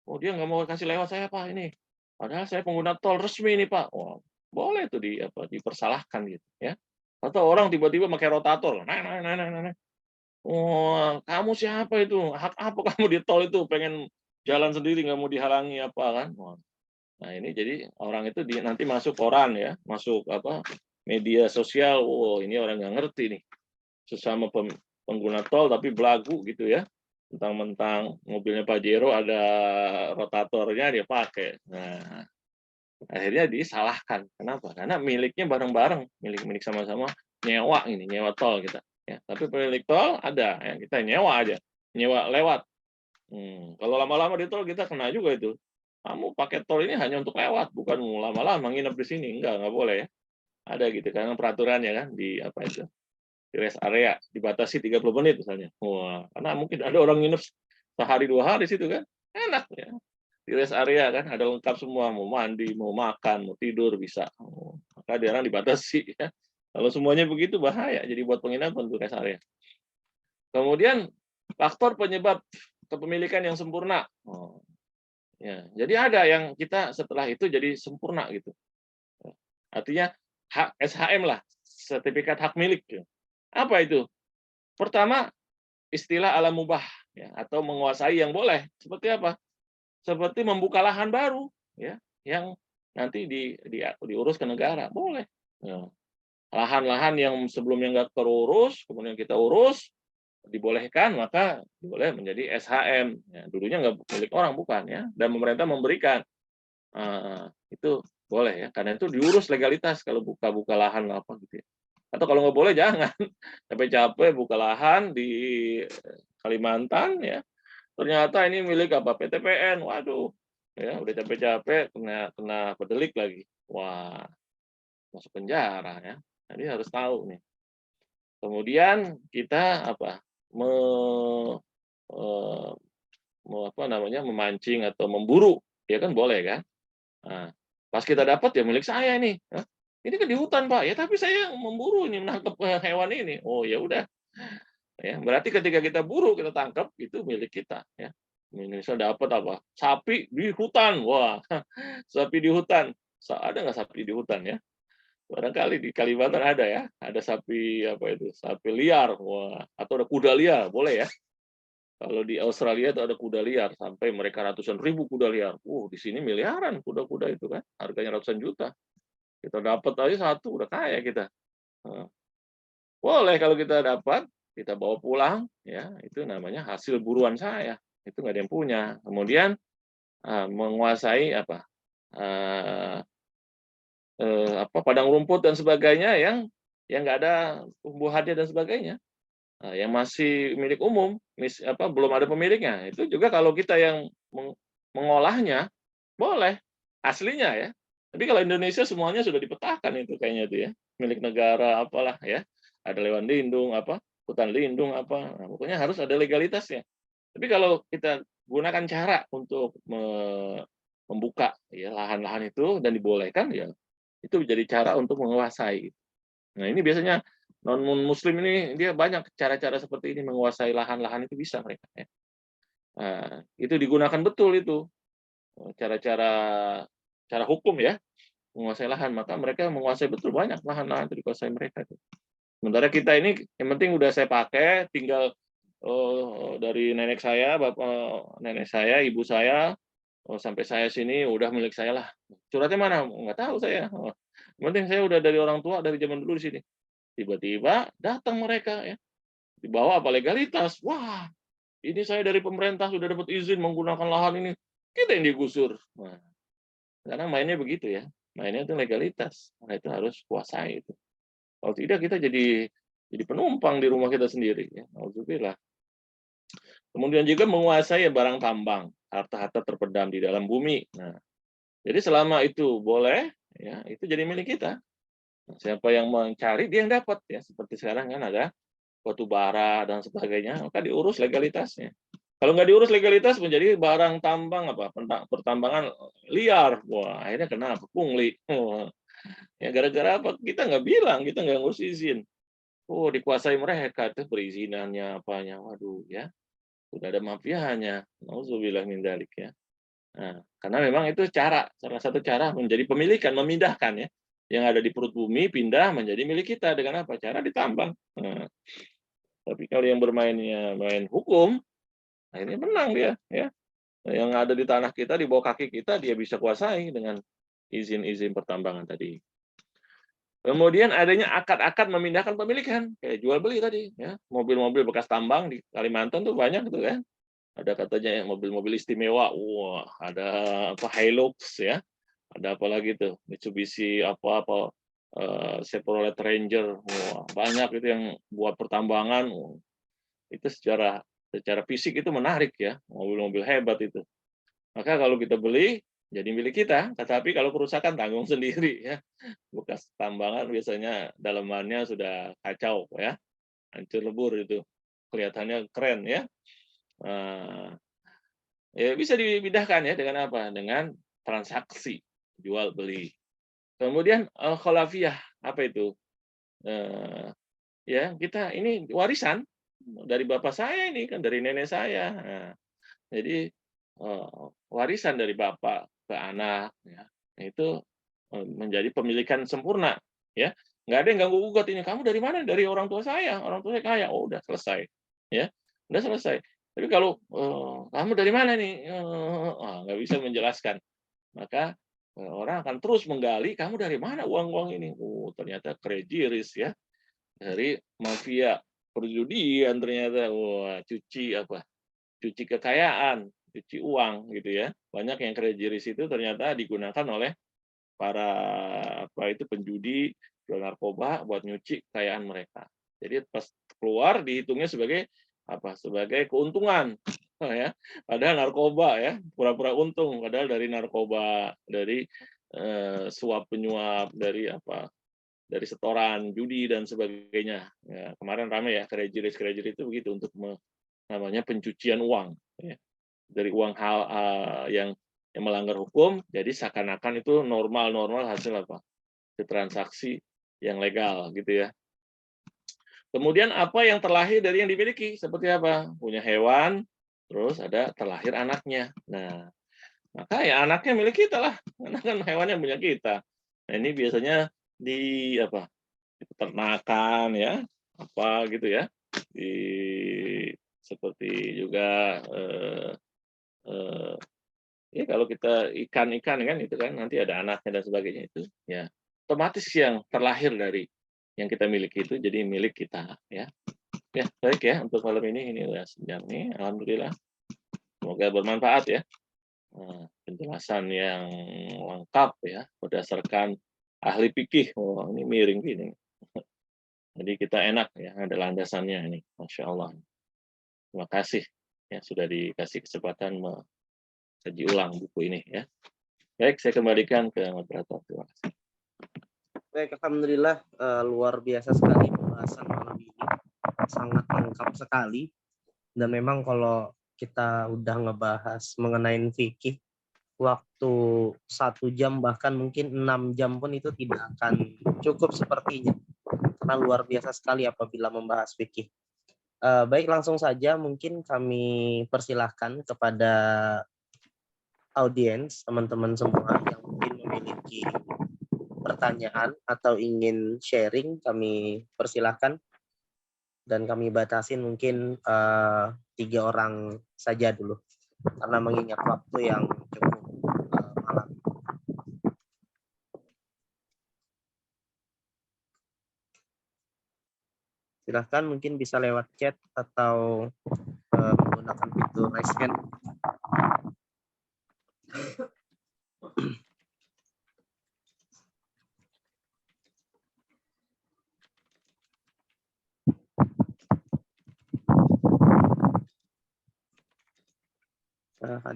Oh, dia nggak mau kasih lewat saya Pak ini. Padahal saya pengguna tol resmi nih Pak. Wah, boleh tuh dipersalahkan gitu ya. Atau orang tiba-tiba pakai rotator. Nah. Oh, kamu siapa itu? Hak apa kamu di tol itu pengen jalan sendiri nggak mau dihalangi apa kan? Nah ini jadi orang itu nanti masuk koran ya, masuk apa media sosial. Oh ini orang nggak ngerti nih, sesama pengguna tol tapi belagu gitu ya. Mentang-mentang mobilnya Pajero ada rotatornya dia pakai. Nah akhirnya disalahkan. Kenapa? Karena miliknya bareng-bareng, milik sama-sama nyewa tol kita. Ya, tapi pemilik tol ada, ya, kita nyewa aja, nyewa lewat. Kalau lama-lama di tol kita kena juga itu. Kamu pakai tol ini hanya untuk lewat, bukan lama-lama nginep di sini. Nggak boleh ya. Ada gitu karena peraturannya kan di apa itu di rest area dibatasi 30 menit misalnya. Wah, karena mungkin ada orang nginep sehari 2 hari situ kan, enak ya. Di rest area kan ada lengkap semua, mau mandi, mau makan, mau tidur bisa. Maka dia orang dibatasi ya. Kalau semuanya begitu bahaya, jadi buat penginapan tuh rest area. Kemudian faktor penyebab kepemilikan yang sempurna. Ya, jadi ada yang kita setelah itu jadi sempurna gitu. Artinya SHM lah, sertifikat hak milik. Apa itu? Pertama, istilah alam mubah ya, atau menguasai yang boleh. Seperti apa? Seperti membuka lahan baru ya, yang nanti diurus ke negara, boleh. Nah, lahan-lahan yang sebelumnya nggak terurus, kemudian kita urus, dibolehkan, maka boleh menjadi SHM. Ya, dulunya nggak milik orang, bukan ya. Dan pemerintah memberikan. Itu boleh ya, karena itu diurus legalitas kalau buka-buka lahan apa gitu ya. Atau kalau nggak boleh jangan. Capek-capek buka lahan di Kalimantan ya, ternyata ini milik apa PTPN. Waduh, ya udah capek-capek kena pedelik lagi. Wah, masuk penjara ya. Jadi harus tahu nih. Kemudian kita apa? Eh, apa namanya, memancing atau memburu, ya kan boleh kan? Nah, pas kita dapat ya milik saya ini. Hah? Ini kan di hutan Pak, ya tapi saya memburu ini menangkap hewan ini. Oh ya udah, ya berarti ketika kita buru kita tangkap itu milik kita. Ya, Indonesia dapat apa? Sapi di hutan, wah, sapi di hutan. Ada nggak sapi di hutan ya? Barangkali di Kalimantan ada ya, ada sapi apa itu, sapi liar, wah, atau ada kuda liar, boleh ya? Kalau di Australia itu ada kuda liar, sampai mereka ratusan ribu kuda liar. Di sini miliaran kuda-kuda itu kan, harganya ratusan juta. Kita dapat aja satu, udah kaya kita. Boleh kalau kita dapat, kita bawa pulang, ya itu namanya hasil buruan saya. Itu nggak ada yang punya. Kemudian menguasai padang rumput dan sebagainya yang nggak ada tumbuhannya dan sebagainya. Yang masih milik umum, belum ada pemiliknya, itu juga kalau kita yang mengolahnya, boleh, aslinya ya. Tapi kalau Indonesia semuanya sudah dipetakan itu kayaknya itu ya, milik negara apalah ya, ada hewan lindung, hutan lindung, nah, pokoknya harus ada legalitasnya. Tapi kalau kita gunakan cara untuk membuka ya lahan-lahan itu dan dibolehkan ya, itu menjadi cara untuk menguasai. Nah ini biasanya non-muslim ini dia banyak cara-cara seperti ini menguasai lahan-lahan itu bisa mereka ya. Nah, itu digunakan betul itu cara-cara hukum ya menguasai lahan, maka mereka menguasai betul banyak lahan-lahan itu dikuasai mereka itu. Sementara kita ini yang penting udah saya pakai, tinggal dari nenek saya, nenek saya, ibu saya, sampai saya sini udah milik saya lah. Suratnya mana? Nggak tahu saya. Yang penting saya udah dari orang tua dari zaman dulu di sini. Tiba-tiba datang mereka ya, dibawa apa legalitas. Wah, ini saya dari pemerintah sudah dapat izin menggunakan lahan ini. Kita yang digusur. Nah, karena mainnya begitu ya. Mainnya itu legalitas. Nah, itu harus kuasai itu. Kalau tidak kita jadi penumpang di rumah kita sendiri ya. Alhamdulillah. Kemudian juga menguasai barang tambang, harta-harta terpendam di dalam bumi. Nah, jadi selama itu boleh ya, itu jadi milik kita. Nah, siapa yang mencari dia yang dapat ya. Seperti sekarang kan ada batu bara dan sebagainya, maka diurus legalitasnya. Kalau nggak diurus legalitas menjadi barang tambang pertambangan liar. Wah, akhirnya kena pungli. Ya gara-gara apa? Kita nggak bilang, kita nggak ngurus izin. Dikuasai mereka itu perizinannya apanya. Waduh ya, sudah ada mafianya. Nauzubillah min dzalik ya. Nah, karena memang itu salah satu cara menjadi pemilikan, memindahkan ya. Yang ada di perut bumi pindah menjadi milik kita dengan apa? Cara ditambang. Nah, tapi kalau yang main hukum, akhirnya menang dia, ya. Yang ada di tanah kita, di bawah kaki kita, dia bisa kuasai dengan izin-izin pertambangan tadi. Kemudian adanya akad-akad memindahkan pemilikan, kayak jual beli tadi, ya. Mobil-mobil bekas tambang di Kalimantan tuh banyak tuh kan. Ada katanya mobil-mobil istimewa, wah, ada Hilux ya, ada apa lagi tuh Mitsubishi Chevrolet Ranger, wah, banyak itu yang buat pertambangan. Itu secara fisik itu menarik ya, mobil-mobil hebat itu. Maka kalau kita beli jadi milik kita, tetapi kalau kerusakan tanggung sendiri ya. Bekas tambangan biasanya dalamannya sudah kacau ya, hancur lebur itu. Kelihatannya keren ya. Ya bisa dipindahkan ya dengan apa? Dengan transaksi jual beli. Kemudian kholafiyah, apa itu? Ya kita ini warisan dari bapak saya ini kan, dari nenek saya. Nah, jadi warisan dari bapak ke anak ya, itu menjadi pemilikan sempurna ya. Nggak ada yang ganggu gugat ini. Kamu dari mana? Dari orang tua saya kaya. Oh, udah selesai ya, udah selesai. Tapi kalau kamu dari mana nih? Nggak bisa menjelaskan. Maka orang akan terus menggali, kamu dari mana uang-uang ini? Oh, ternyata crazy rich ya, dari mafia perjudian ternyata. Wah, cuci kekayaan, cuci uang gitu ya. Banyak yang crazy rich itu ternyata digunakan oleh para penjudi, jual narkoba buat nyuci kekayaan mereka. Jadi pas keluar dihitungnya sebagai sebagai keuntungan. Oh, ya. Padahal narkoba ya, pura-pura untung padahal dari narkoba, dari suap penyuap, dari dari setoran, judi dan sebagainya. Ya, kemarin ramai ya crazy rich itu begitu untuk namanya pencucian uang ya. Dari uang hal yang melanggar hukum, jadi seakan-akan itu normal hasil transaksi yang legal gitu ya. Kemudian apa yang terlahir dari yang dimiliki? Seperti apa? Punya hewan, terus ada terlahir anaknya. Nah, maka ya anaknya milik kita lah. Karena kan hewannya punya kita. Nah, ini biasanya di di peternakan ya, gitu ya. Di seperti juga ya kalau kita ikan kan itu kan nanti ada anaknya dan sebagainya itu ya otomatis yang terlahir dari yang kita miliki itu jadi milik kita ya. Ya, baik ya untuk malam ini udah sejam nih alhamdulillah. Semoga bermanfaat ya. Penjelasan yang lengkap ya berdasarkan ahli fikih. Oh, ini miring gini. Jadi kita enak ya ada landasannya ini. Masya Allah. Terima kasih ya sudah dikasih kesempatan kaji ulang buku ini ya. Baik, saya kembalikan ke moderator. Terima kasih. Baik, alhamdulillah luar biasa sekali pembahasan malam ini, sangat lengkap sekali. Dan memang kalau kita udah ngebahas mengenai fikih, waktu 1 jam bahkan mungkin 6 jam pun itu tidak akan cukup sepertinya, karena luar biasa sekali apabila membahas fikih. Baik, langsung saja mungkin kami persilahkan kepada audiens, teman-teman semua yang mungkin memiliki pertanyaan atau ingin sharing, kami persilahkan. Dan kami batasin mungkin 3 orang saja dulu, karena mengingat waktu yang cukup malam. Silahkan mungkin bisa lewat chat atau menggunakan fitur raise hand.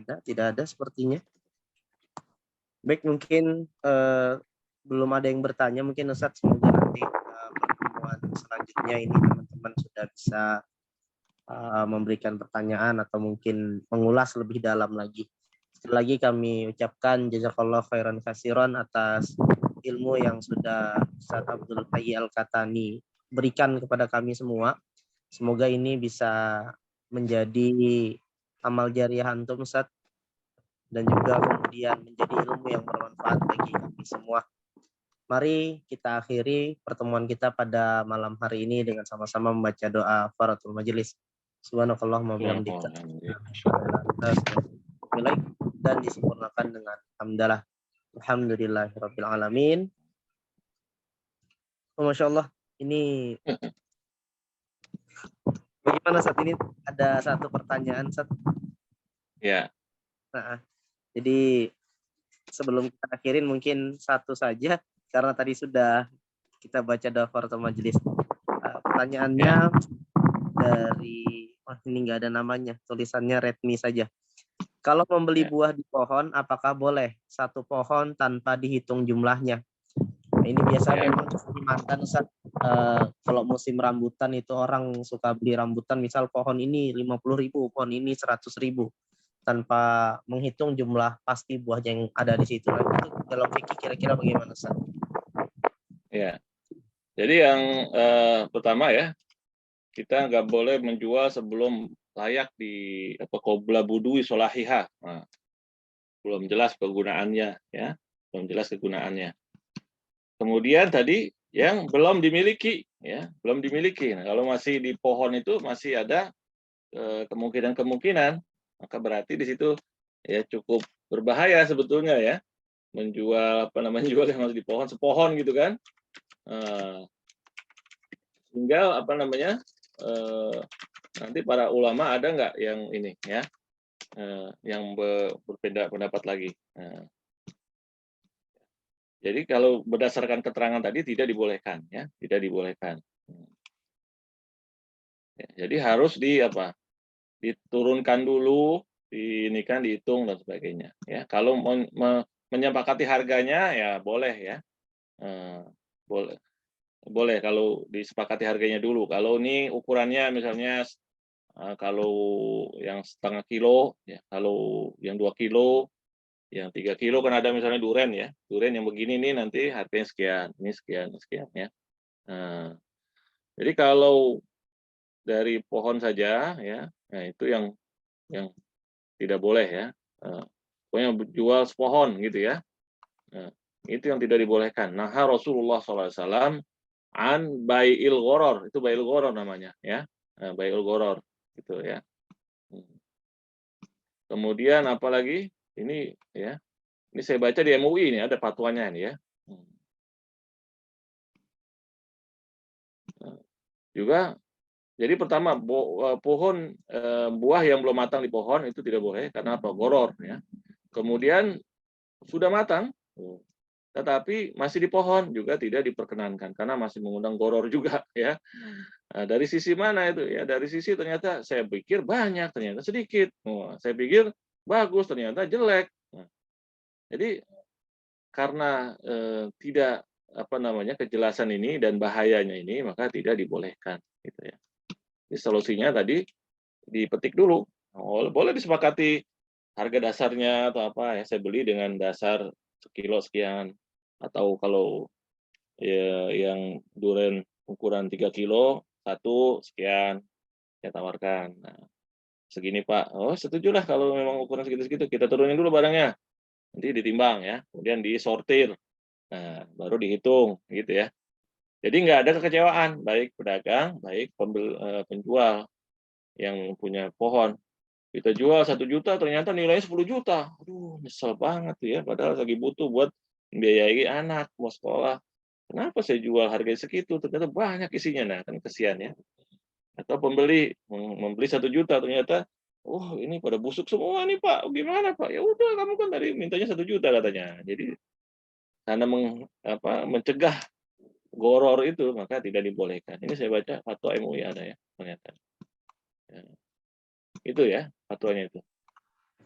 Tidak ada sepertinya. Baik, mungkin belum ada yang bertanya, mungkin Ustadz semoga nanti pertemuan selanjutnya ini teman-teman sudah bisa memberikan pertanyaan atau mungkin mengulas lebih dalam lagi. Sekali lagi kami ucapkan jazakallah khairan kasiron atas ilmu yang sudah Ustadz Abdul Hayy Al-Katani berikan kepada kami semua. Semoga ini bisa menjadi amal jariah antum Ustadz, dan juga kemudian menjadi ilmu yang bermanfaat bagi kami semua. Mari kita akhiri pertemuan kita pada malam hari ini dengan sama-sama membaca doa kafaratul majelis. Subhanakallahumma bihamdika. Dan disempurnakan dengan hamdalah. Alhamdulillahirabbil alamin. Masya Allah, ini bagaimana saat ini ada satu pertanyaan Sat? Ya. Nah, jadi sebelum kita akhirin mungkin satu saja karena tadi sudah kita baca doa kafaratul majelis. Pertanyaannya dari ini enggak ada namanya, tulisannya Redmi saja. Kalau membeli buah di pohon, apakah boleh satu pohon tanpa dihitung jumlahnya? Nah, ini biasa memang di Kalimantan, Ustaz. Kalau musim rambutan itu orang suka beli rambutan, misal pohon ini 50.000, pohon ini 100.000, tanpa menghitung jumlah pasti buah yang ada di situ. Nah, itu dalam fikih kira-kira bagaimana, Ustaz? Ya, jadi yang pertama ya, kita nggak boleh menjual sebelum layak di qobla budui solahiha. Nah, belum jelas kegunaannya ya, belum jelas kegunaannya. Kemudian tadi yang belum dimiliki ya, belum dimiliki. Nah, kalau masih di pohon itu masih ada kemungkinan-kemungkinan, maka berarti di situ ya cukup berbahaya sebetulnya ya. menjual apa namanya jual yang harus di pohon sepohon gitu kan. Tinggal apa namanya nanti para ulama ada nggak yang ini ya yang berbeda pendapat lagi. Jadi kalau berdasarkan keterangan tadi tidak dibolehkan ya, tidak dibolehkan. Ya, jadi harus diturunkan dulu, ini kan dihitung dan sebagainya ya. Kalau menyepakati harganya ya boleh ya. Boleh. Boleh kalau disepakati harganya dulu. Kalau ini ukurannya misalnya kalau yang setengah kilo ya, kalau yang 2 kilo, yang 3 kilo kan ada misalnya duren ya. Duren yang begini nih nanti harganya sekian, ini sekian, sekian ya. Nah, jadi kalau dari pohon saja ya, nah itu yang tidak boleh ya. Pokoknya jual sepohon gitu ya. Nah, itu yang tidak dibolehkan. Nah, Rasulullah SAW an bai'il gharar, itu bai'il gharar namanya ya. Nah, bai'il gharar gitu ya. Kemudian apalagi ini ya. Ini saya baca di MUI ini ada fatwanya ini ya. Juga jadi pertama pohon buah yang belum matang di pohon itu tidak boleh karena apa? Goror ya. Kemudian sudah matang tetapi masih di pohon juga tidak diperkenankan karena masih mengundang goror juga ya. Nah, dari sisi mana itu ya? Dari sisi ternyata saya pikir banyak, ternyata sedikit. Saya pikir bagus, ternyata jelek. Nah, jadi karena tidak apa namanya kejelasan ini dan bahayanya ini maka tidak dibolehkan gitu ya. Jadi solusinya tadi dipetik dulu. Boleh disepakati harga dasarnya atau apa ya saya beli dengan dasar sekilo sekian atau kalau ya yang duren ukuran 3 kilo satu sekian saya tawarkan. Nah, segini Pak. Oh setujulah kalau memang ukuran segitu-segitu kita turunin dulu barangnya. Nanti ditimbang ya, kemudian disortir. Nah, baru dihitung gitu ya. Jadi nggak ada kekecewaan baik pedagang, baik penjual yang punya pohon. Kita jual 1 juta ternyata nilainya 10 juta. Aduh, nyesel banget ya padahal lagi butuh buat membiayai anak mau sekolah. Kenapa saya jual harga segitu? Ternyata banyak isinya. Nah, kan kesian ya. Atau pembeli membeli 1 juta ternyata oh ini pada busuk semua nih Pak. Gimana Pak? Ya udah kamu kan tadi mintanya 1 juta katanya. Jadi karena mencegah goror itu maka tidak dibolehkan. Ini saya baca fatwa MUI ada ya ternyata. Ya. Itu ya fatwanya itu.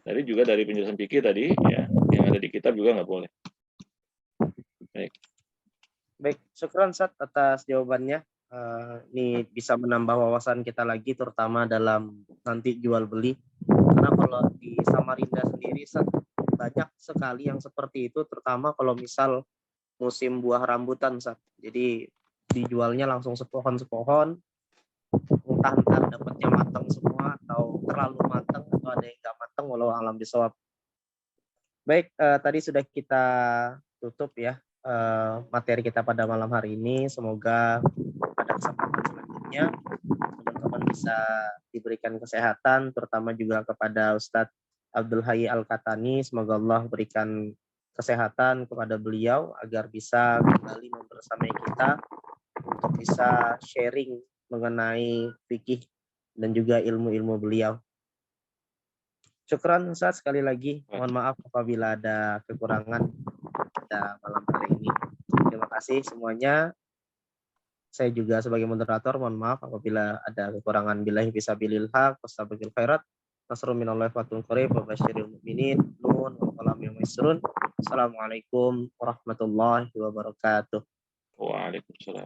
Tadi juga dari penjelasan fikih tadi ya yang ada di kitab juga nggak boleh. Baik. Baik, syukran Sat atas jawabannya. Ini bisa menambah wawasan kita lagi terutama dalam nanti jual beli. Karena kalau di Samarinda sendiri Sat banyak sekali yang seperti itu terutama kalau misal musim buah rambutan Sat. Jadi dijualnya langsung sepohon-sepohon, entah dapatnya matang semua atau terlalu matang atau ada yang nggak matang walau alam bisawab. Baik, tadi sudah kita tutup ya materi kita pada malam hari ini. Semoga pada kesempatan selanjutnya teman-teman bisa diberikan kesehatan, terutama juga kepada Ustadz Abdul Hayy Al-Katani. Semoga Allah berikan kesehatan kepada beliau agar bisa kembali membersamai kita untuk bisa sharing mengenai fikih dan juga ilmu-ilmu beliau. Syukran Ustaz sekali lagi. Mohon maaf apabila ada kekurangan pada malam hari ini. Terima kasih semuanya. Saya juga sebagai moderator mohon maaf apabila ada kekurangan. Billahi fisabilil haq wastabiqil khairat. Nasrun minallahi wa fatun qarib wa basyiril mu'minin. Nun wa qalam yang maisrun. Assalamualaikum warahmatullahi wabarakatuh. Waalaikumsalam.